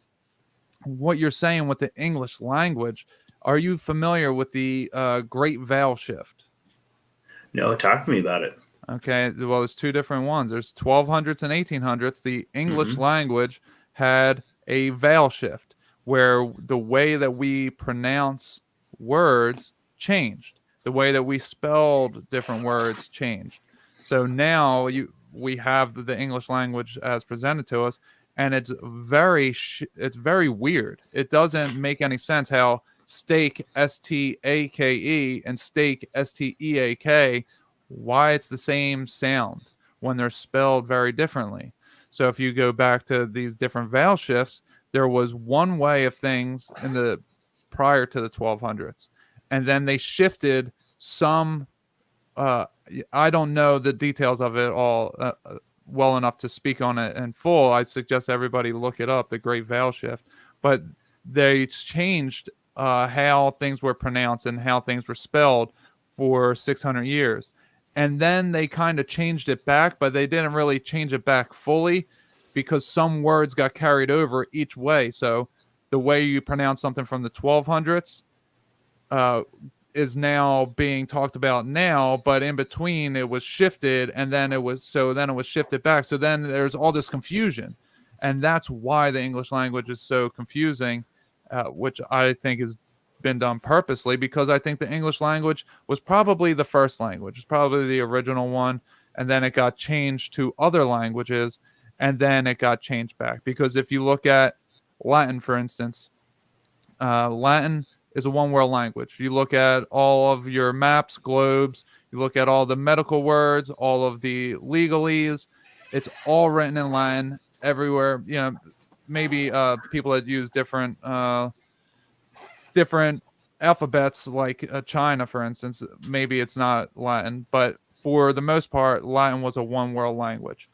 what you're saying with the English language, are you familiar with the Great Vowel Shift? No, talk to me about it. Okay, well, there's two different ones. There's 1200s and 1800s. The English Mm-hmm. language had a vowel shift where the way that we pronounce words changed. The way that we spelled different words changed. So now we have the English language as presented to us, and it's very weird. It doesn't make any sense how steak STAKE and steak STEAK, why it's the same sound when they're spelled very differently. So if you go back to these different vowel shifts, there was one way of things in the prior to the 1200s, and then they shifted some. uh I don't know the details of it all well enough to speak on it in full. I suggest everybody look it up, the Great Veil Shift. But they changed how things were pronounced and how things were spelled for 600 years. And then they kind of changed it back, but they didn't really change it back fully because some words got carried over each way. So the way you pronounce something from the 1200s uh, is now being talked about now, but in between it was shifted, and then it was shifted back. So then there's all this confusion, and that's why the English language is so confusing, which I think has been done purposely, because I think the English language was probably the first language, it's probably the original one, and then it got changed to other languages, and then it got changed back. Because if you look at Latin, for instance, Latin is a one world language. You look at all of your maps, globes, you look at all the medical words, all of the legalese, it's all written in Latin everywhere. You know, maybe people that use different alphabets, like China, for instance, maybe it's not Latin, but for the most part, Latin was a one world language.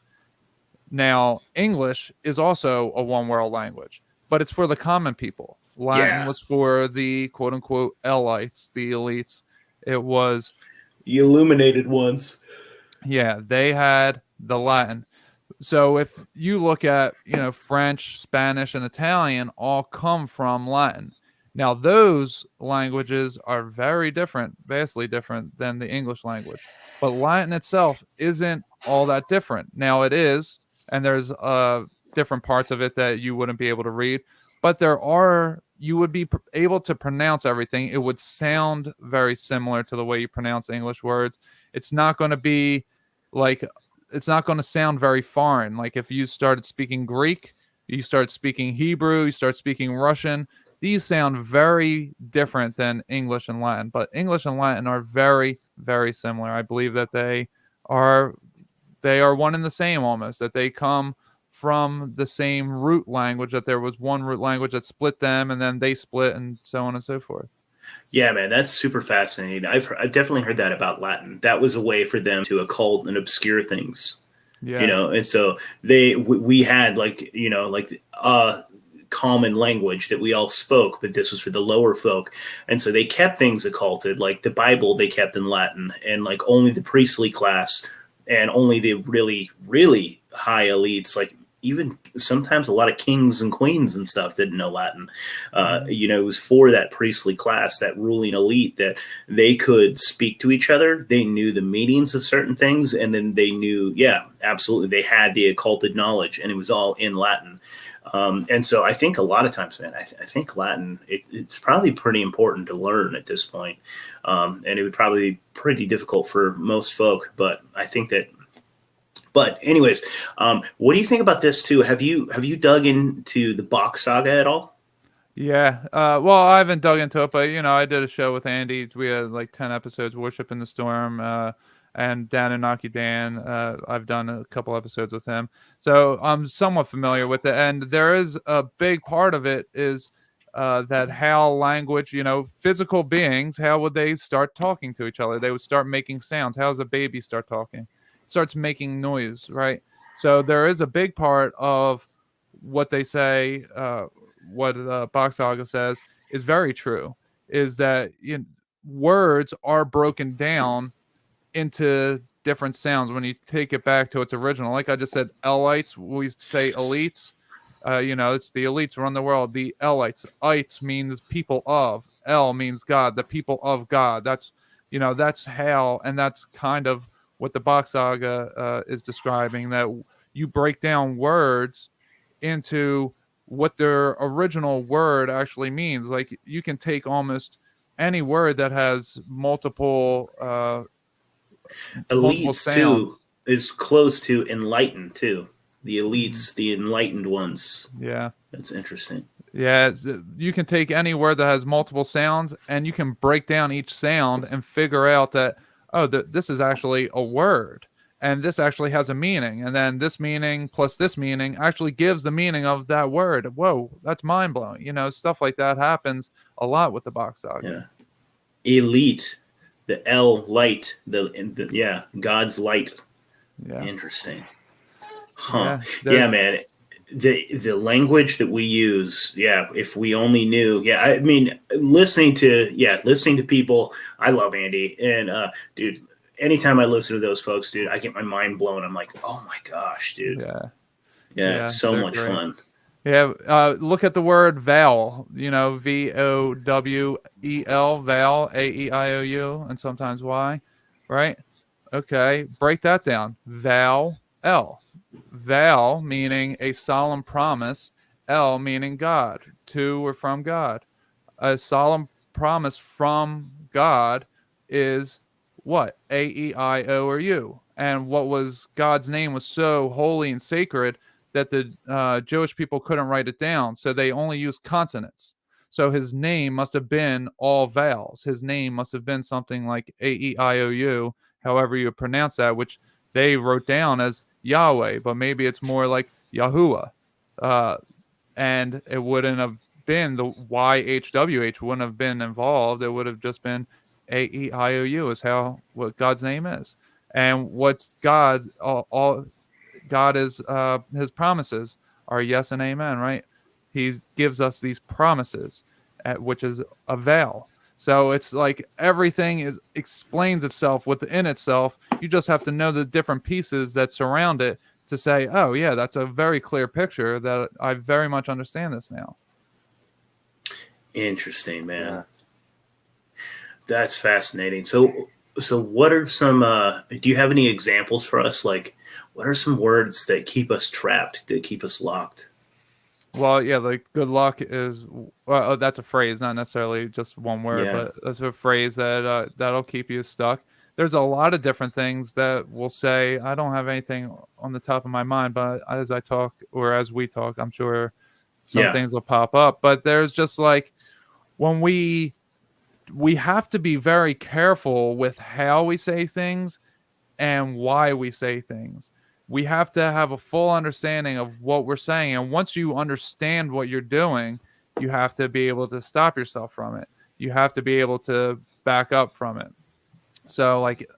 Now, English is also a one world language, but it's for the common people. Latin Yeah. was for the quote unquote elites, the elites. It was, The illuminated ones. yeah, they had the Latin. So if you look at, French, Spanish, and Italian all come from Latin. Now, those languages are very different, vastly different than the English language. But Latin itself isn't all that different. Now, it is, and there's different parts of it that you wouldn't be able to read, but you would be able to pronounce everything. It would sound very similar to the way you pronounce English words. It's not going to be like, it's not going to sound very foreign. Like if you started speaking Greek, you start speaking Hebrew, you start speaking Russian, these sound very different than English and Latin. But English and Latin are very, very similar. I believe that are they are one and the same almost, that they come from the same root language, that there was one root language that split them and then they split and so on and so forth. Yeah, man, that's super fascinating. I've definitely heard that about Latin. That was a way for them to occult and obscure things, Yeah. And so we had like common language that we all spoke, but this was for the lower folk, and so they kept things occulted. Like the Bible, they kept in Latin, and like only the priestly class and only the really, really high elites, like even sometimes a lot of kings and queens and stuff didn't know Latin. It was for that priestly class, that ruling elite, that they could speak to each other. They knew the meanings of certain things, and then they knew, yeah, absolutely, they had the occulted knowledge, and it was all in Latin. And so I think a lot of times, man, I think Latin, it's probably pretty important to learn at this point. And it would probably be pretty difficult for most folk, but I think that. But anyways, what do you think about this too? Have you dug into the Bach saga at all? Yeah. Well, I haven't dug into it, but I did a show with Andy. We had like 10 episodes, Worship in the Storm, and Dan and Naki Dan. I've done a couple episodes with him, so I'm somewhat familiar with it. And there is a big part of it is that how language, physical beings, how would they start talking to each other? They would start making sounds. How does a baby start talking? It starts making noise, right? So there is a big part of what they say, what Bach Saga says is very true, is that words are broken down into different sounds when you take it back to its original. Like I just said, elites, we say elites. It's the elites run the world. The elites, ites means people of. El means God. The people of God. That's how, and that's kind of what the Bach Saga is describing. That you break down words into what their original word actually means. Like you can take almost any word that has multiple Elites sounds. too is close to enlightened too. The elites, the enlightened ones. Yeah, that's interesting. Yeah, you can take any word that has multiple sounds and you can break down each sound and figure out that, this is actually a word. and this actually has a meaning, and then this meaning plus this meaning actually gives the meaning of that word. Whoa, that's mind-blowing. Stuff like that happens a lot with the Boxdog. Yeah. Elite, the L light, yeah, God's light. Yeah. Interesting. Huh. Yeah, man. The language that we use, if we only knew. I mean, listening to people. I love Andy, and dude, anytime I listen to those folks, dude, I get my mind blown. I'm like, oh my gosh, dude. Yeah, it's so much great. fun. Yeah, look at the word vowel, VOWEL, vowel, AEIOU, and sometimes Y, right? Okay, break that down. Vow, L. Vow meaning a solemn promise, L meaning God, to or from God. A solemn promise from God is what? AEIO or U. And what was God's name was so holy and sacred that the Jewish people couldn't write it down, so they only used consonants. So his name must have been all vowels. His name must have been something like AEIOU, however you pronounce that, which they wrote down as Yahweh, but maybe it's more like Yahuwah. And it wouldn't have been the YHWH wouldn't have been involved. It would have just been AEIOU is what God's name is. And what's God? All God is his promises are yes and amen, right? He gives us these promises, which is a vow. So it's like everything explains itself within itself. You just have to know the different pieces that surround it to say, oh yeah, that's a very clear picture that I very much understand this now. Interesting, man. Yeah. That's fascinating. So what are some, do you have any examples for us? Like, what are some words that keep us trapped, that keep us locked? Well, yeah, like good luck is that's a phrase, not necessarily just one word, but that's a phrase that that'll keep you stuck. There's a lot of different things that will say. I don't have anything on the top of my mind, but as I talk or as we talk, I'm sure some things will pop up. But there's just like when we have to be very careful with how we say things and why we say things. We have to have a full understanding of what we're saying. And once you understand what you're doing, you have to be able to stop yourself from it. You have to be able to back up from it. So, like,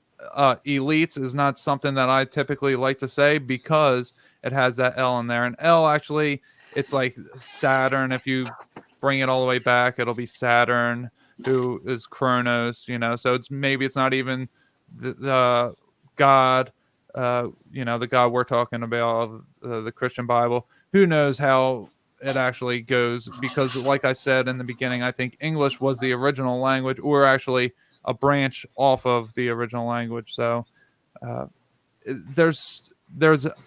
elites is not something that I typically like to say because it has that L in there. And L actually, it's like Saturn. If you bring it all the way back, it'll be Saturn, who is Kronos, So it's not even the God, the God we're talking about, the Christian Bible. Who knows how it actually goes? Because, like I said in the beginning, I think English was the original language, or actually a branch off of the original language. So there's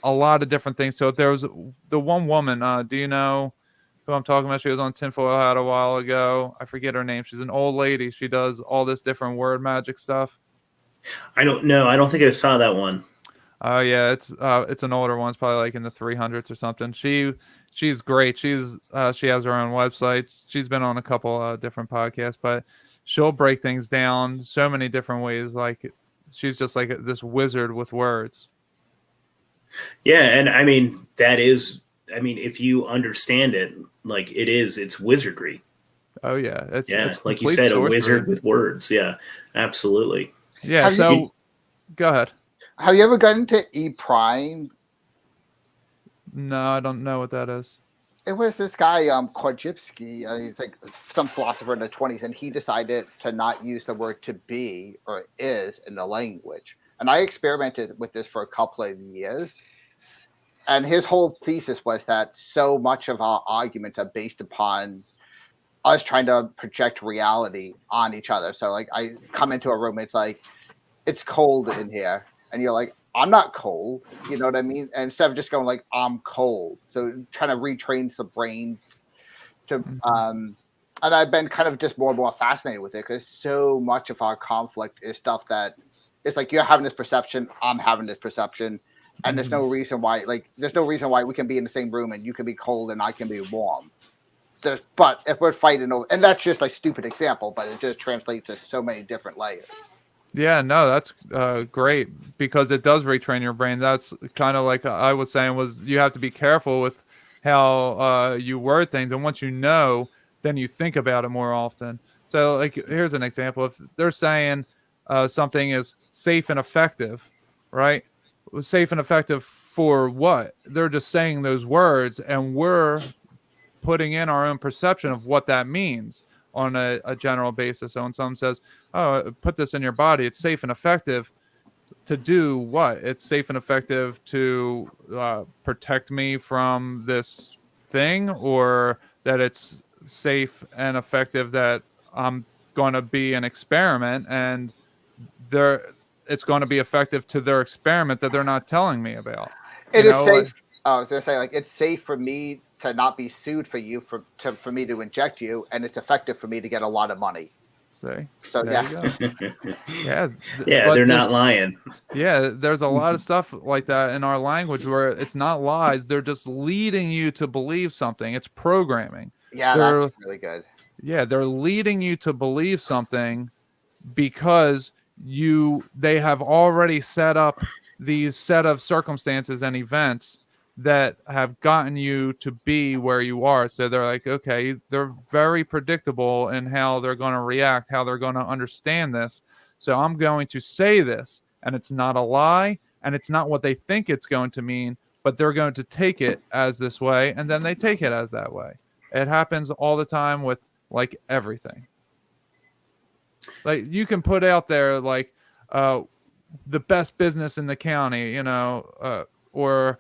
a lot of different things. So there was the one woman. Do you know who I'm talking about? She was on Tinfoil Hat a while ago. I forget her name. She's an old lady. She does all this different word magic stuff. I don't know. I don't think I saw that one. Oh yeah, it's an older one. It's probably like in the 300s or something. She's great. She has her own website. She's been on a couple different podcasts, but she'll break things down so many different ways. Like she's just like this wizard with words. Yeah, and I mean if you understand it, like it's wizardry. Oh yeah, it's like you said, sorcery. A wizard with words. Yeah, absolutely. Yeah. Go ahead. Have you ever gotten into E Prime? No, I don't know what that is. It was this guy, Korzybski. He's like some philosopher in the 20s, and he decided to not use the word to be or is in the language. And I experimented with this for a couple of years. And his whole thesis was that so much of our arguments are based upon us trying to project reality on each other. So, like, I come into a room, it's like, it's cold in here. And you're like, I'm not cold. You know what I mean? And instead of just going like, I'm cold. So trying to retrain the brain to, and I've been kind of just more and more fascinated with it because so much of our conflict is stuff that it's like, you're having this perception, I'm having this perception. And there's no reason why, we can be in the same room and you can be cold and I can be warm. But if we're fighting over, and that's just like stupid example, but it just translates to so many different layers. Yeah, no, that's great because it does retrain your brain. That's kind of like I was saying was you have to be careful with how you word things, and once you know, then you think about it more often. So, like, here's an example: if they're saying something is safe and effective, right? Well, safe and effective for what? They're just saying those words, and we're putting in our own perception of what that means on a general basis. So when someone says, "Oh, put this in your body," it's safe and effective to do what? It's safe and effective to protect me from this thing, or that it's safe and effective that I'm going to be an experiment and they're it's going to be effective to their experiment that they're not telling me about. It You is know, safe. I was gonna say, like, it's safe for me to not be sued for you for me to inject you, and it's effective for me to get a lot of money. say So there yeah, you go. Yeah, Yeah, but they're not lying. there's a lot of stuff like that in our language where it's not lies, they're just leading you to believe something. It's programming. yeah, that's They're really good. they're leading you to believe something because they have already set up these set of circumstances and events that have gotten you to be where you are. So they're like, okay, they're very predictable in how they're going to react, how they're going to understand this. So I'm going to say this, and it's not a lie, and it's not what they think it's going to mean, but they're going to take it as this way, and then they take it as that way. It happens all the time with like everything. Like you can put out there like uh the best business in the county, or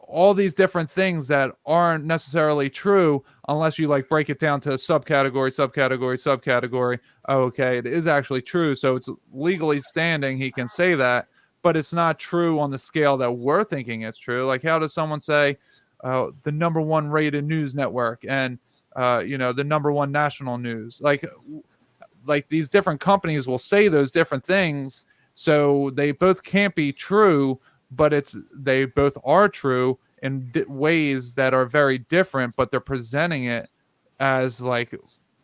all these different things that aren't necessarily true unless you like break it down to subcategory, subcategory, subcategory. Oh, okay, it is actually true, so it's legally standing, he can say that, but it's not true on the scale that we're thinking it's true. Like how does someone say the number one rated news network and the number one national news? Like these different companies will say those different things, so they both can't be true, but they both are true in ways that are very different, but they're presenting it as like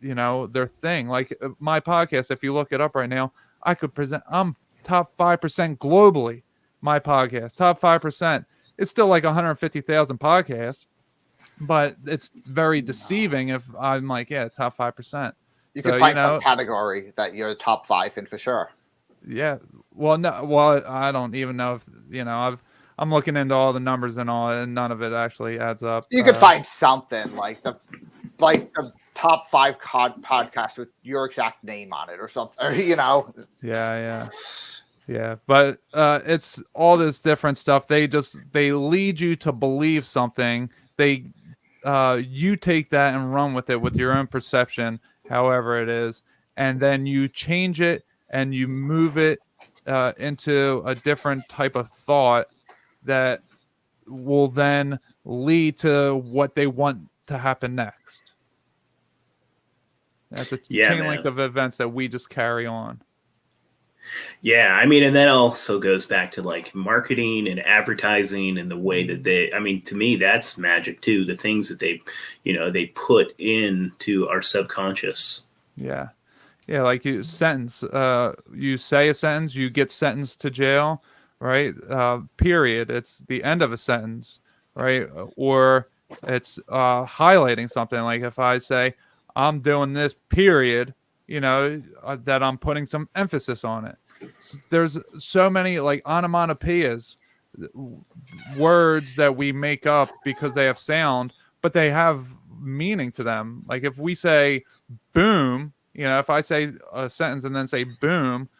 their thing. Like my podcast, if you look it up right now, I could present I'm top 5% globally. My podcast top 5%. It's still like 150,000 podcasts, but it's very deceiving if I'm like, yeah, top 5%. You can So find some category that you're top five in for sure. yeah. Well, no. Well, I don't even know if I'm looking into all the numbers and all, and none of it actually adds up. You could find something like the top five podcasts with your exact name on it or something. Or, Yeah, yeah. But it's all this different stuff. They lead you to believe something. You take that and run with it with your own perception, however it is, and then you change it and you move it into a different type of thought that will then lead to what they want to happen next. That's a Yeah, chain link man. of events that we just carry on. Yeah, I mean, and that also goes back to like marketing and advertising and the way that I mean, to me, that's magic too. The things that they put into our subconscious. Yeah. Yeah, like you sentence, you say a sentence, you get sentenced to jail, right? Period. It's the end of a sentence, right? Or it's highlighting something. Like if I say, I'm doing this, period, that I'm putting some emphasis on it. There's so many like onomatopoeias, words that we make up because they have sound, but they have meaning to them. Like if we say boom, if I say a sentence and then say boom,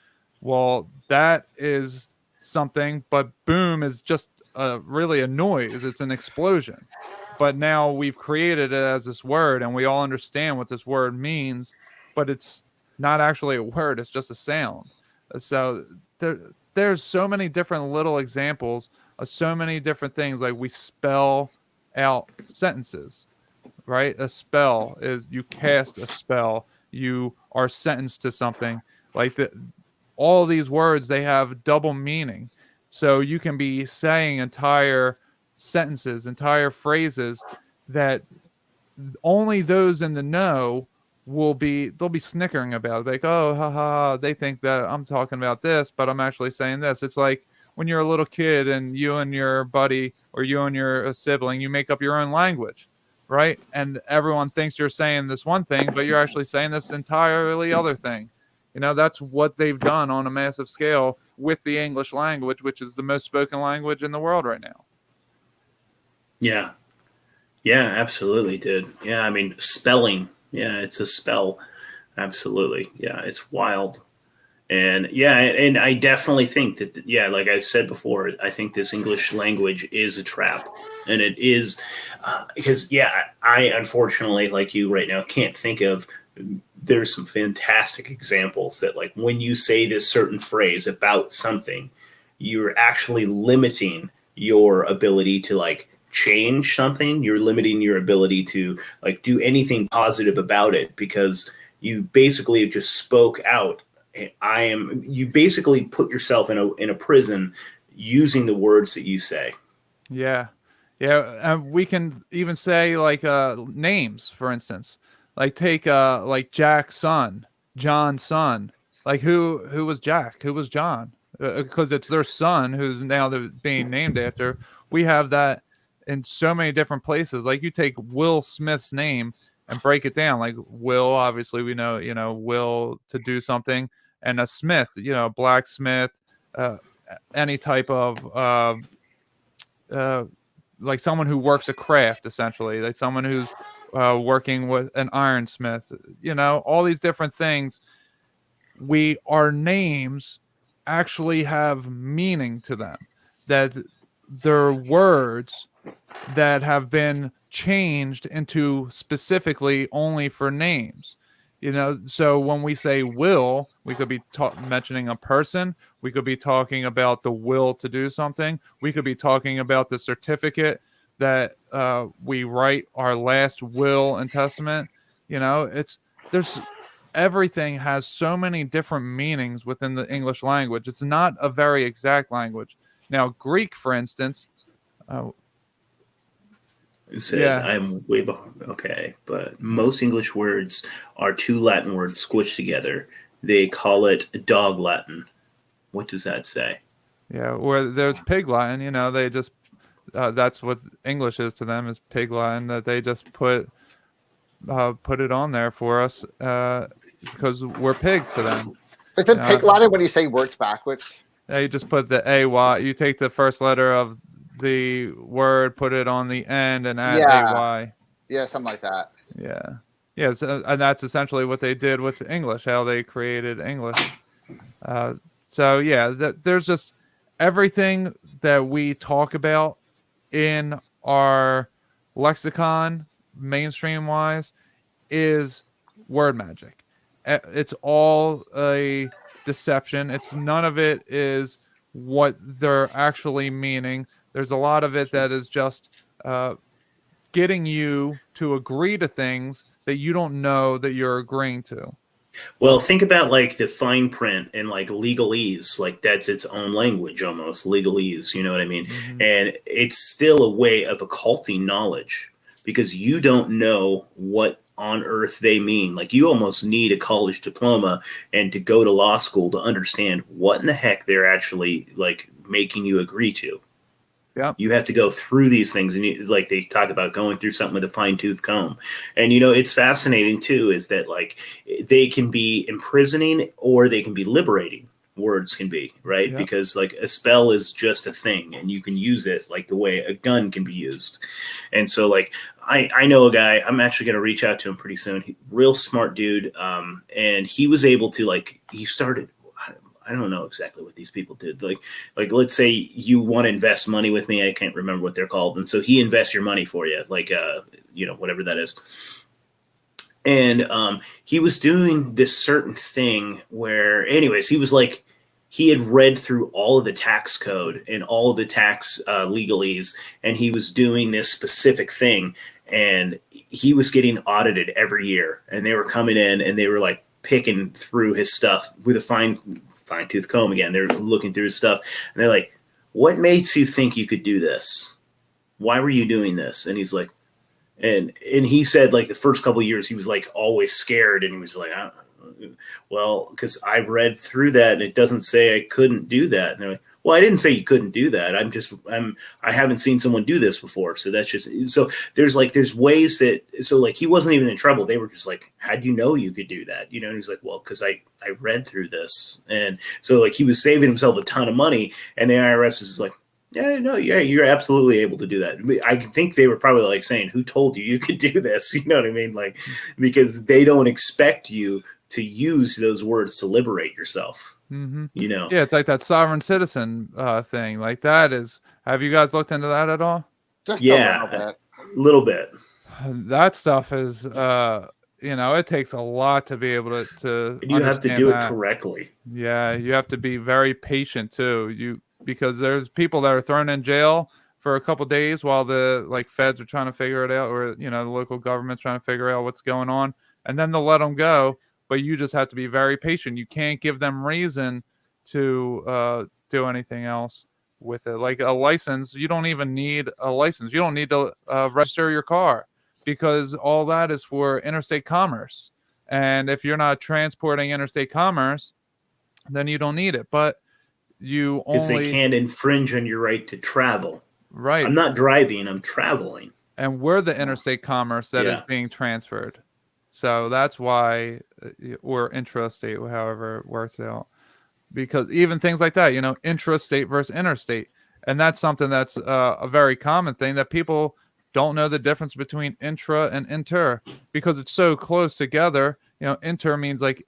well, that is something, but boom is just really a noise. It's an explosion. But now we've created it as this word and we all understand what this word means, but it's not actually a word, it's just a sound. So there's so many different little examples of so many different things. Like we spell out sentences, right? A spell is you cast a spell, you are sentenced to something. Like all these words, they have double meaning. So you can be saying entire sentences, entire phrases that only those in the know they'll be snickering about it, like, oh, haha, they think that I'm talking about this, but I'm actually saying this. It's like when you're a little kid and you and your buddy or you and your sibling, you make up your own language, right? And everyone thinks you're saying this one thing, but you're actually saying this entirely other thing. That's what they've done on a massive scale with the English language, which is the most spoken language in the world right now. Yeah. Yeah, absolutely, dude. Yeah, I mean, spelling. Yeah, it's a spell. Absolutely. Yeah, it's wild. And yeah, and I definitely think that, yeah, like I've said before, I think this English language is a trap. And it is because, yeah, I unfortunately, like you right now, can't think of. There's some fantastic examples that, like, when you say this certain phrase about something, you're actually limiting your ability to, like, change something. You're limiting your ability to, like, do anything positive about it because you basically just spoke out. You basically put yourself in a prison using the words that you say. Yeah. Yeah, and we can even say like names, for instance. Like take like Jack's son, John's son. Like who was Jack? Who was John? Because it's their son who's now they're being named after. We have that in so many different places. Like you take Will Smith's name and break it down. Like Will, obviously we know, Will to do something, and a Smith, blacksmith, uh, any type of uh, like someone who works a craft, essentially, like someone who's working with an ironsmith, all these different things. Our names actually have meaning to them, that they're words that have been changed into specifically only for names. So when we say will, we could be mentioning a person. We could be talking about the will to do something. We could be talking about the certificate that we write our last will and testament. There's everything has so many different meanings within the English language. It's not a very exact language. Now, Greek, for instance, It says, yeah, I'm way behind. Okay. But most English words are two Latin words squished together. They call it dog Latin. What does that say? yeah, where there's pig Latin, they just that's what English is to them, is pig Latin, that they just put it on there for us because we're pigs to them. Is it pig Latin when you say words backwards? Yeah, you just put the AY. You take the first letter of the word, put it on the end, and add AY. Yeah, something like that. Yeah. Yeah, and that's essentially what they did with English, how they created English. So, yeah, there's just everything that we talk about in our lexicon, mainstream-wise, is word magic. It's all a deception. None of it is what they're actually meaning. There's a lot of it that is just getting you to agree to things that you don't know that you're agreeing to. Well, think about like the fine print and like legalese, like that's its own language almost, legalese, you know what I mean? Mm-hmm. And it's still a way of occulting knowledge because you don't know what on earth they mean. Like you almost need a college diploma and to go to law school to understand what in the heck they're actually like making you agree to. Yeah. You have to go through these things, and like they talk about going through something with a fine-tooth comb. And it's fascinating too, is that like they can be imprisoning or they can be liberating. Words can be, right? Yeah. Because like a spell is just a thing and you can use it like the way a gun can be used. And so like I know a guy, I'm actually going to reach out to him pretty soon. Real smart dude. And he was able to he started, I don't know exactly what these people did. Like let's say you want to invest money with me. I can't remember what they're called. And so he invests your money for you, like, whatever that is. And he was doing this certain thing where, anyways, he was like, he had read through all of the tax code and all of the tax legalese, and he was doing this specific thing. And he was getting audited every year. And they were coming in and they were like picking through his stuff with a fine-tooth comb again. They're looking through his stuff. And they're like, what makes you think you could do this? Why were you doing this? And he's like, And he said like the first couple of years he was like always scared, and he was like, well, because I read through that and it doesn't say I couldn't do that. And they're like, well, I didn't say you couldn't do that. I haven't seen someone do this before. So that's just, so there's ways that, so like he wasn't even in trouble. They were just like, how'd you know you could do that? You know, and he's like, well, because I read through this. And so like he was saving himself a ton of money, and the IRS was like, yeah, no, yeah, you're absolutely able to do that. I think they were probably like saying, who told you could do this? You know what I mean? Like, because they don't expect you to use those words to liberate yourself. Mm-hmm. You know? Yeah, it's like that sovereign citizen thing. Like that is. Have you guys looked into that at all? Just a little bit. That stuff is, it takes a lot to be able to. And you have to do it correctly. Yeah, you have to be very patient too. Because there's people that are thrown in jail for a couple days while the like feds are trying to figure it out, or the local government's trying to figure out what's going on, and then they'll let them go. But you just have to be very patient. You can't give them reason to do anything else with it. Like a license, you don't even need a license. You don't need to register your car, because all that is for interstate commerce. And if you're not transporting interstate commerce, then you don't need it. But you only, they can't infringe on your right to travel. Right. I'm not driving, I'm traveling. And we're the interstate commerce that is being transferred. So that's why, or intrastate, however it works out. Because even things like that, intrastate versus interstate. And that's something that's a very common thing, that people don't know the difference between intra and inter, because it's so close together. Inter means like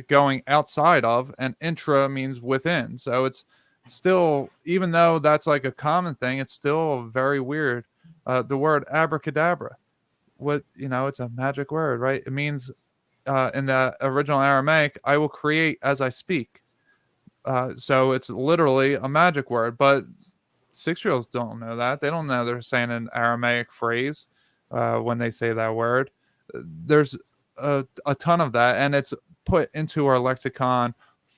going outside of, and intra means within. So it's still, even though that's like a common thing, it's still very weird. The word abracadabra, it's a magic word, right? It means in the original Aramaic, I will create as I speak. So it's literally a magic word, but 6-year-olds don't know that. They don't know they're saying an Aramaic phrase when they say that word. There's a ton of that, and it's put into our lexicon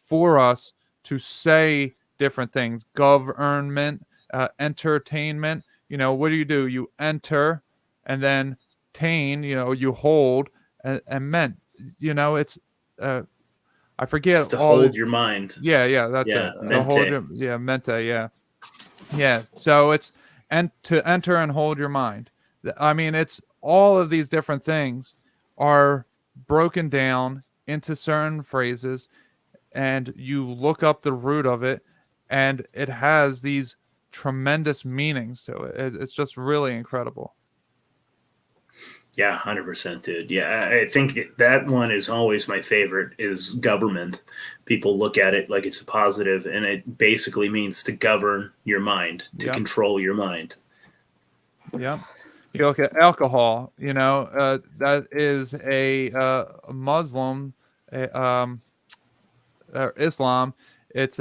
for us to say different things. Government, entertainment. What do? You enter, and then tain, you hold, and meant. It's I forget. It's to hold your mind. Yeah, that's it. Mente. Mente, yeah. So it's to enter and hold your mind. I mean, it's all of these different things are broken down into certain phrases, and you look up the root of it, and it has these tremendous meanings to it. It's just really incredible. Yeah, 100%, dude. Yeah, I think that one is always my favorite, is government. People look at it like it's a positive, and it basically means to govern your mind, to control your mind. Yeah. You look at alcohol, that is a Muslim, Islam. It's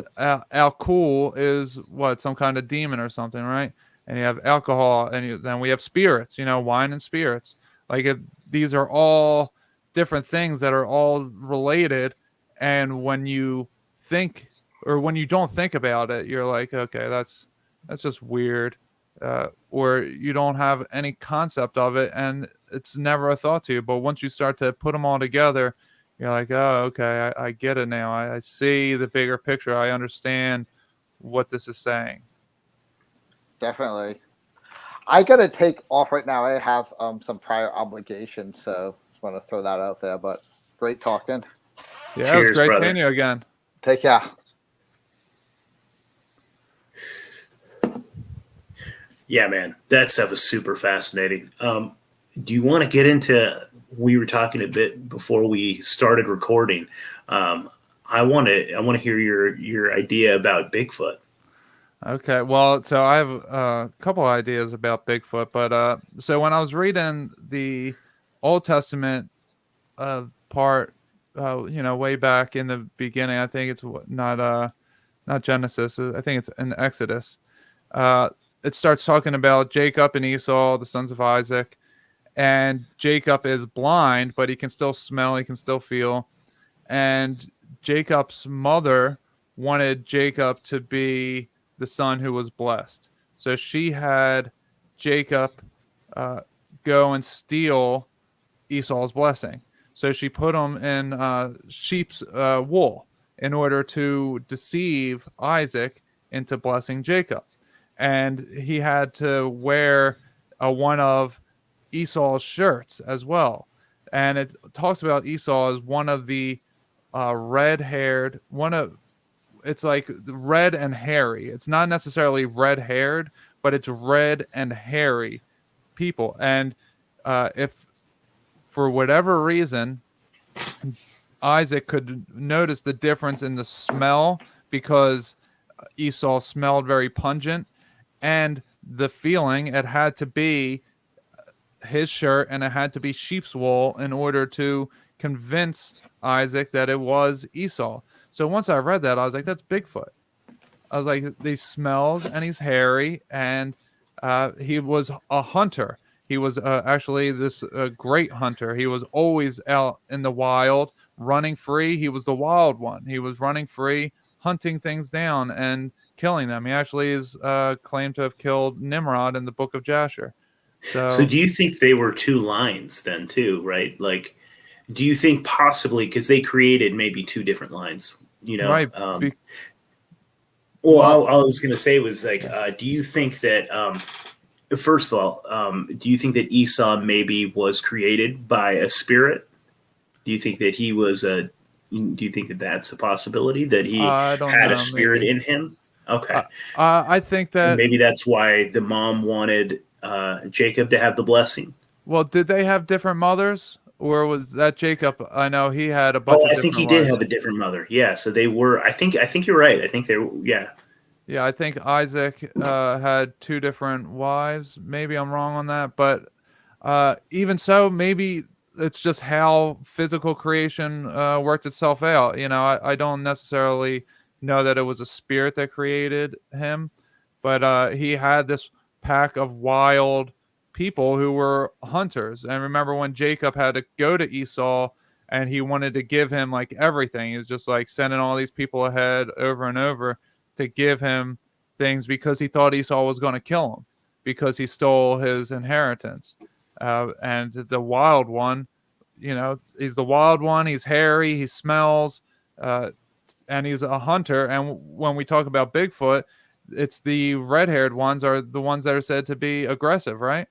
alcohol is what, some kind of demon or something, right? And you have alcohol, and then we have spirits, wine and spirits. Like these are all different things that are all related, and when you think, or when you don't think about it, you're like, okay, that's just weird, or you don't have any concept of it, and it's never a thought to you. But once you start to put them all together, you're like, oh, okay, I get it now. I see the bigger picture. I understand what this is saying. Definitely. I gotta take off right now. I have some prior obligations, so just want to throw that out there. But great talking. Yeah, cheers, it was great seeing you again. Take care. Yeah, man, that stuff is super fascinating. Do you want to get into? We were talking a bit before we started recording. I want to hear your idea about Bigfoot. Okay, well, so I have a couple ideas about Bigfoot, but so when I was reading the Old Testament part, way back in the beginning, I think it's not Genesis, I think it's in Exodus. It starts talking about Jacob and Esau, the sons of Isaac, and Jacob is blind, but he can still smell, he can still feel, and Jacob's mother wanted Jacob to be the son who was blessed. So she had Jacob go and steal Esau's blessing. So she put him in sheep's wool in order to deceive Isaac into blessing Jacob. And he had to wear one of Esau's shirts as well. And it talks about Esau as one of the red-haired, it's like red and hairy. It's not necessarily red-haired, but it's red and hairy people. And if for whatever reason Isaac could notice the difference in the smell because Esau smelled very pungent, and the feeling, it had to be his shirt and it had to be sheep's wool in order to convince Isaac that it was Esau. So once I read that, I was like, that's Bigfoot. I was like, these smells, and he's hairy, and he was a hunter. He was actually this great hunter. He was always out in the wild, running free. He was the wild one. He was running free, hunting things down and killing them. He actually is claimed to have killed Nimrod in the Book of Jasher. So do you think they were two lines then too, right? Like, do you think possibly because they created maybe two different lines, you know? Right. Well, all I was going to say was like, do you think that, first of all, do you think that Esau maybe was created by a spirit? Do you think that he was do you think that that's a possibility that he had a spirit maybe in him? Okay. I think that and maybe that's why the mom wanted Jacob to have the blessing. Well, did they have different mothers? Or was that Jacob? I know he had a bunch of different I think he did have a different mother. Yeah, so they were. I think you're right. I think they were. Yeah. Yeah, I think Isaac had two different wives. Maybe I'm wrong on that, but even so, maybe it's just how physical creation worked itself out. You know, I don't necessarily know that it was a spirit that created him, but he had this pack of wild people who were hunters. And remember when Jacob had to go to Esau and he wanted to give him like everything. He was just like sending all these people ahead over and over to give him things because he thought Esau was going to kill him because he stole his inheritance. And the wild one, you know, he's the wild one. He's hairy. He smells, and he's a hunter. And when we talk about Bigfoot, it's the red-haired ones are the ones that are said to be aggressive, right?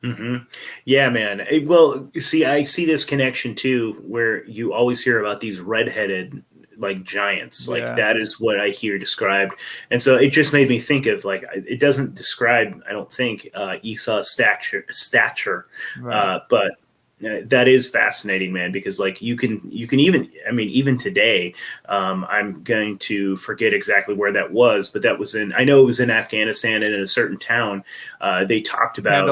Mm-hmm. Yeah, man. Well, see, I see this connection too, where you always hear about these redheaded like giants. Like that is what I hear described, and so it just made me think of like it doesn't describe, I don't think, Esau's stature, right. But that is fascinating, man, because like you can even, I mean, even today, I'm going to forget exactly where that was, but that was I know it was in Afghanistan and in a certain town. They talked about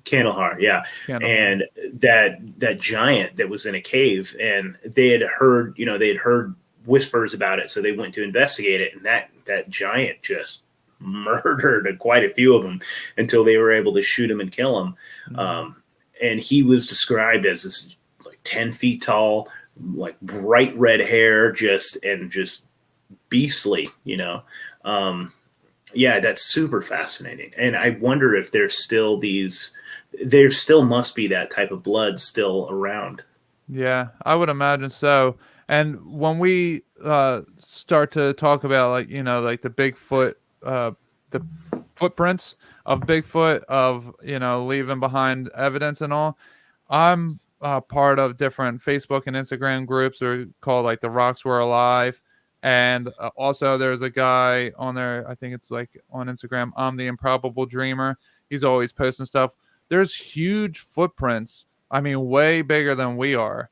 Kandahar, yeah. Kandahar. And that giant that was in a cave, and they had heard whispers about it, so they went to investigate it, and that giant just murdered quite a few of them until they were able to shoot him and kill him. Mm-hmm. And he was described as this like 10 feet tall, like bright red hair, just beastly, you know. Yeah, that's super fascinating. And I wonder if there still must be that type of blood still around. Yeah, I would imagine so. And when we start to talk about like the Bigfoot, the footprints of Bigfoot, of leaving behind evidence and all, I'm part of different Facebook and Instagram groups that are called like the Rocks Were Alive. And also there's a guy on there, I think it's like on Instagram, I'm the Improbable Dreamer. He's always posting stuff. There's huge footprints. I mean, way bigger than we are,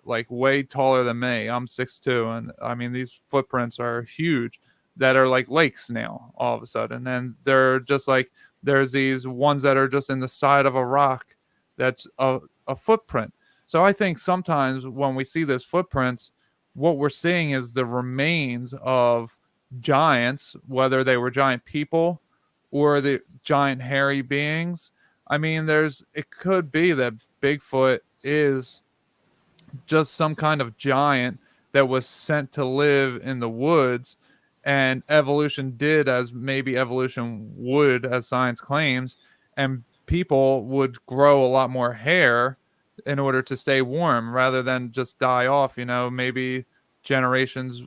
like way taller than me. I'm 6'2", and I mean, these footprints are huge that are like lakes now all of a sudden. And they're just like, there's these ones that are just in the side of a rock that's a footprint. So I think sometimes when we see those footprints, what we're seeing is the remains of giants, whether they were giant people or the giant hairy beings. I mean, it could be that Bigfoot is just some kind of giant that was sent to live in the woods, and evolution did as maybe evolution would, as science claims, and people would grow a lot more hair in order to stay warm rather than just die off. Maybe generations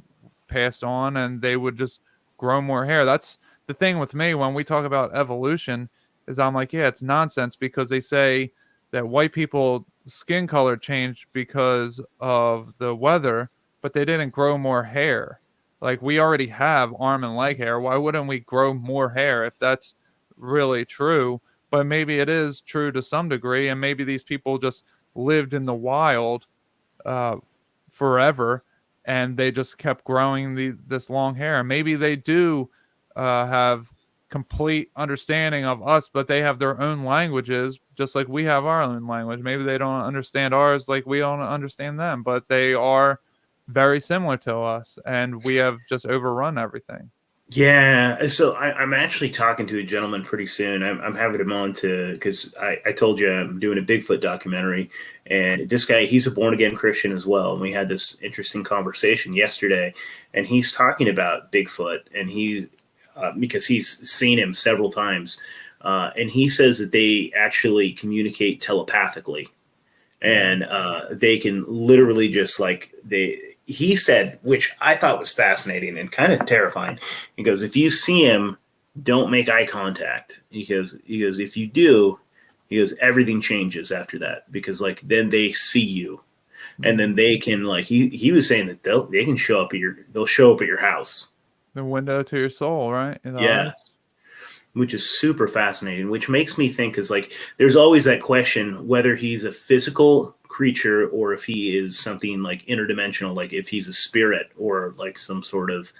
passed on and they would just grow more hair. That's the thing with me when we talk about evolution, is I'm like, yeah, it's nonsense, because they say that white people skin color changed because of the weather, but they didn't grow more hair. Like, we already have arm and leg hair. Why wouldn't we grow more hair if that's really true? But maybe it is true to some degree, and maybe these people just lived in the wild uh, forever, and they just kept growing this long hair. Maybe they do have complete understanding of us, but they have their own languages, just like we have our own language. Maybe they don't understand ours like we don't understand them, but they are very similar to us, and we have just overrun everything. Yeah, so I'm actually talking to a gentleman pretty soon. I'm having him on because I told you I'm doing a Bigfoot documentary, and this guy, he's a born again Christian as well. And we had this interesting conversation yesterday, and he's talking about Bigfoot, and because he's seen him several times, and he says that they actually communicate telepathically, and they can literally just like he said, which I thought was fascinating and kind of terrifying. He goes, if you see him, don't make eye contact. He goes, if you do, he goes, everything changes after that, because like then they see you, and then they can like he was saying that they can show up they'll show up at your house. The window to your soul, right? In the Yeah. eyes. Which is super fascinating, which makes me think is like there's always that question whether he's a physical creature or if he is something like interdimensional, like if he's a spirit or like some sort of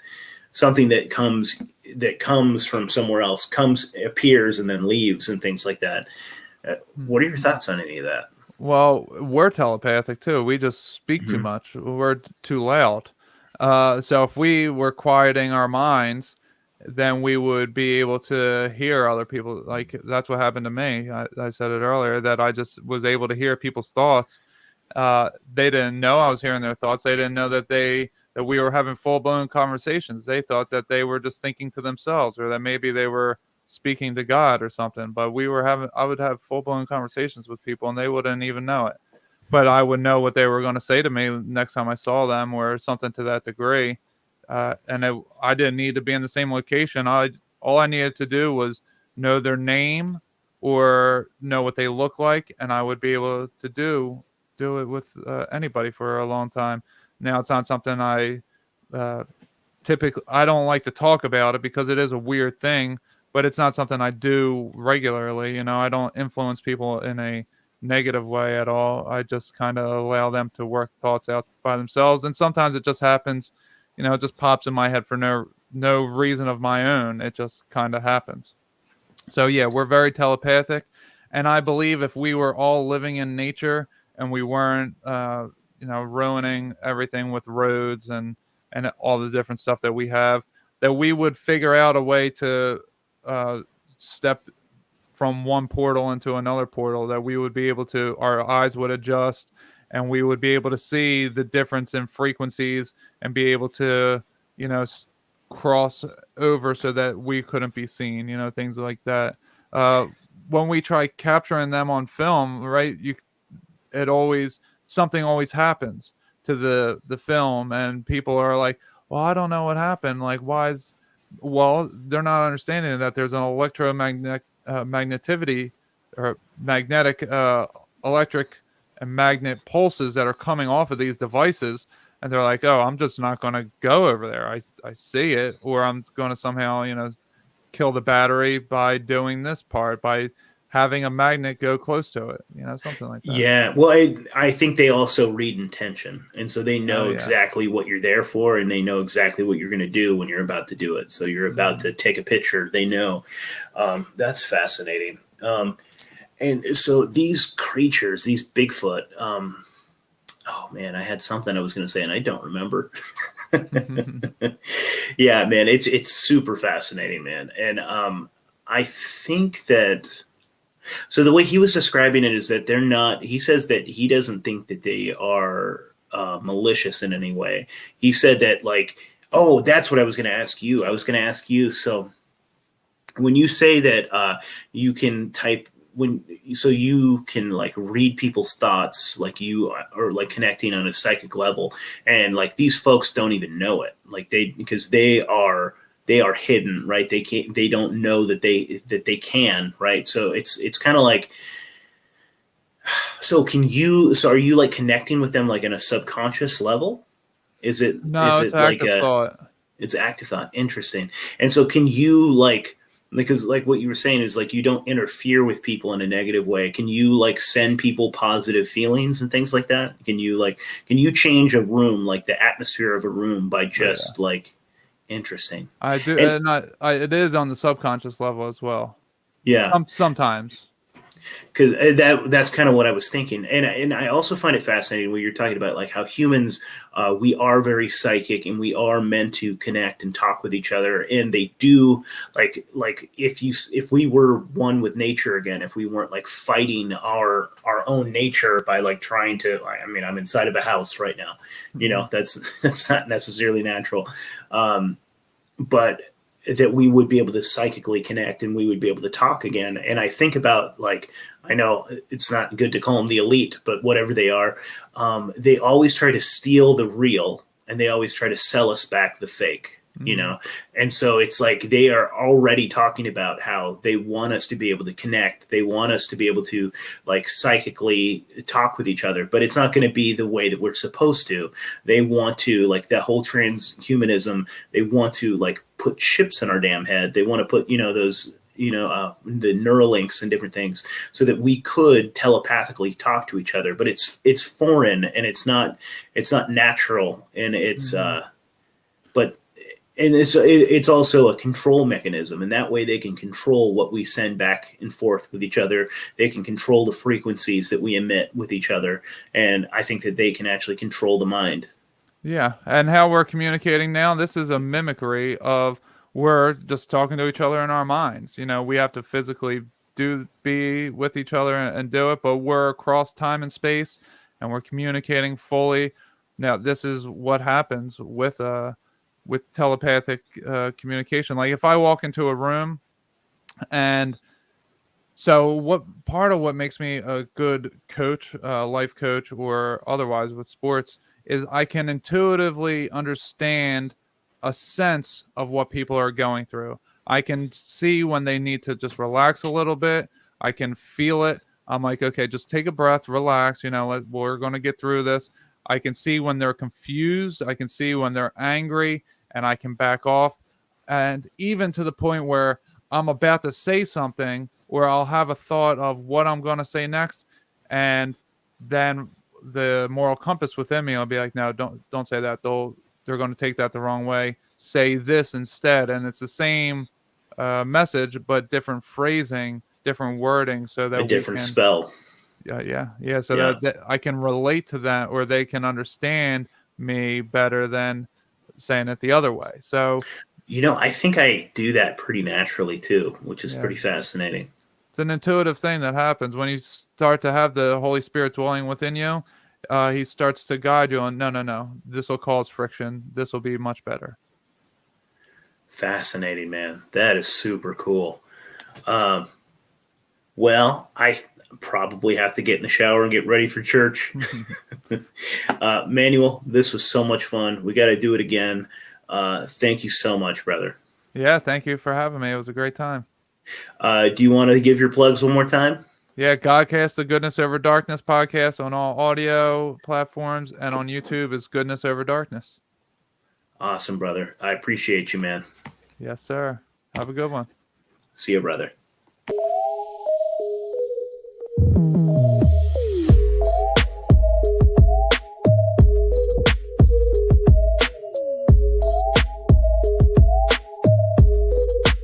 something that comes from somewhere else, appears and then leaves and things like that. What are your thoughts on any of that? Well, we're telepathic too. We just speak too much. We're too loud. So if we were quieting our minds, then we would be able to hear other people. Like, that's what happened to me. I said it earlier that I just was able to hear people's thoughts. They didn't know I was hearing their thoughts. They didn't know that we were having full blown conversations. They thought that they were just thinking to themselves, or that maybe they were speaking to God or something. But I would have full blown conversations with people, and they wouldn't even know it. But I would know what they were going to say to me next time I saw them, or something to that degree. I didn't need to be in the same location. All I needed to do was know their name or know what they look like, and I would be able to do it with anybody for a long time. Now, it's not something I typically, I don't like to talk about it because it is a weird thing, but it's not something I do regularly. I don't influence people in a negative way at all. I just kind of allow them to work thoughts out by themselves, and sometimes it just happens. It just pops in my head for no reason of my own. It just kind of happens. So yeah, we're very telepathic, and I believe if we were all living in nature and we weren't, ruining everything with roads and all the different stuff that we have, that we would figure out a way to step from one portal into another portal, that we would be able to, our eyes would adjust, and we would be able to see the difference in frequencies and be able to, cross over so that we couldn't be seen, things like that. When we try capturing them on film, right, something always happens to the film, and people are like, well, I don't know what happened. Like, well, they're not understanding that there's an electromagnetic magnetivity or magnetic electric and magnet pulses that are coming off of these devices, and they're like, oh, I'm just not going to go over there. I see it, or I'm going to somehow kill the battery by doing this part, by having a magnet go close to it, something like that. Yeah, well, I think they also read intention, and so they know exactly what you're there for, and they know exactly what you're going to do when you're about to do it. So you're about to take a picture, they know. That's fascinating. And so these creatures, these Bigfoot, oh man, I had something I was going to say and I don't remember. Yeah, man, it's super fascinating, man. And I think that, so the way he was describing it is that they're not, he says that he doesn't think that they are malicious in any way. He said that, like, oh, that's what I was going to ask you. So when you say that you can type so you can like read people's thoughts, like you are like connecting on a psychic level, and like these folks don't even know it, like because they are hidden, right? They don't know that they can, right? So it's kind of like, so are you like connecting with them like in a subconscious level? Is it No, it's like active thought. it's active thought? Interesting. And so can you like, because like what you were saying is like you don't interfere with people in a negative way. Can you like send people positive feelings and things like that? Can you change a room, like the atmosphere of a room, by Oh, yeah. just like, interesting. I do, And and it is on the subconscious level as well. yeah, Sometimes. because that's kind of what I was thinking, and I also find it fascinating when you're talking about like how humans, we are very psychic and we are meant to connect and talk with each other, and they do like if we were one with nature again, if we weren't like fighting our own nature by like trying to, I mean, I'm inside of a house right now, you know, that's not necessarily natural, but that we would be able to psychically connect and we would be able to talk again. And I think about like, I know it's not good to call them the elite, but whatever they are, they always try to steal the real and they always try to sell us back the fake, you know? And so it's like they are already talking about how they want us to be able to connect. They want us to be able to like psychically talk with each other, but it's not going to be the way that we're supposed to. They want to, like, that whole transhumanism, they want to like put chips in our damn head. They want to put, you know, those, you know, the Neuralinks and different things so that we could telepathically talk to each other, but it's foreign and it's not natural. And it's, but, and it's also a control mechanism, and that way they can control what we send back and forth with each other. They can control the frequencies that we emit with each other, and I think that they can actually control the mind. Yeah, and how we're communicating now, this is a mimicry of we're just talking to each other in our minds. You know, we have to physically be with each other and do it, but we're across time and space and we're communicating fully. Now, this is what happens with telepathic communication. Like if I walk into a room and so what part of what makes me a good coach, life coach or otherwise with sports is I can intuitively understand a sense of what people are going through. I can see when they need to just relax a little bit. I can feel it. I'm like, okay, just take a breath, relax, you know, we're going to get through this. I can see when they're confused, I can see when they're angry, and I can back off. And even to the point where I'm about to say something where I'll have a thought of what I'm going to say next, and then the moral compass within me will be like, no, don't say that. They're going to take that the wrong way. Say this instead, and it's the same message but different phrasing, different wording, so A that we different can, spell. yeah, so Yeah. that I can relate to that, or they can understand me better than saying it the other way. So You know, I think I do that pretty naturally too, which is yeah. pretty fascinating. It's an intuitive thing that happens when you start to have the Holy Spirit dwelling within you. He starts to guide you on, no. This will cause friction. This will be much better. Fascinating, man. That is super cool. Um, well, I probably have to get in the shower and get ready for church. Manuel, this was so much fun. We got to do it again. Thank you so much, brother. Yeah, thank you for having me. It was a great time. Do you want to give your plugs one more time? Yeah, Godcast, the Goodness Over Darkness podcast on all audio platforms, and on YouTube is Goodness Over Darkness. Awesome, brother. I appreciate you, man. Yes, sir. Have a good one. See you, brother.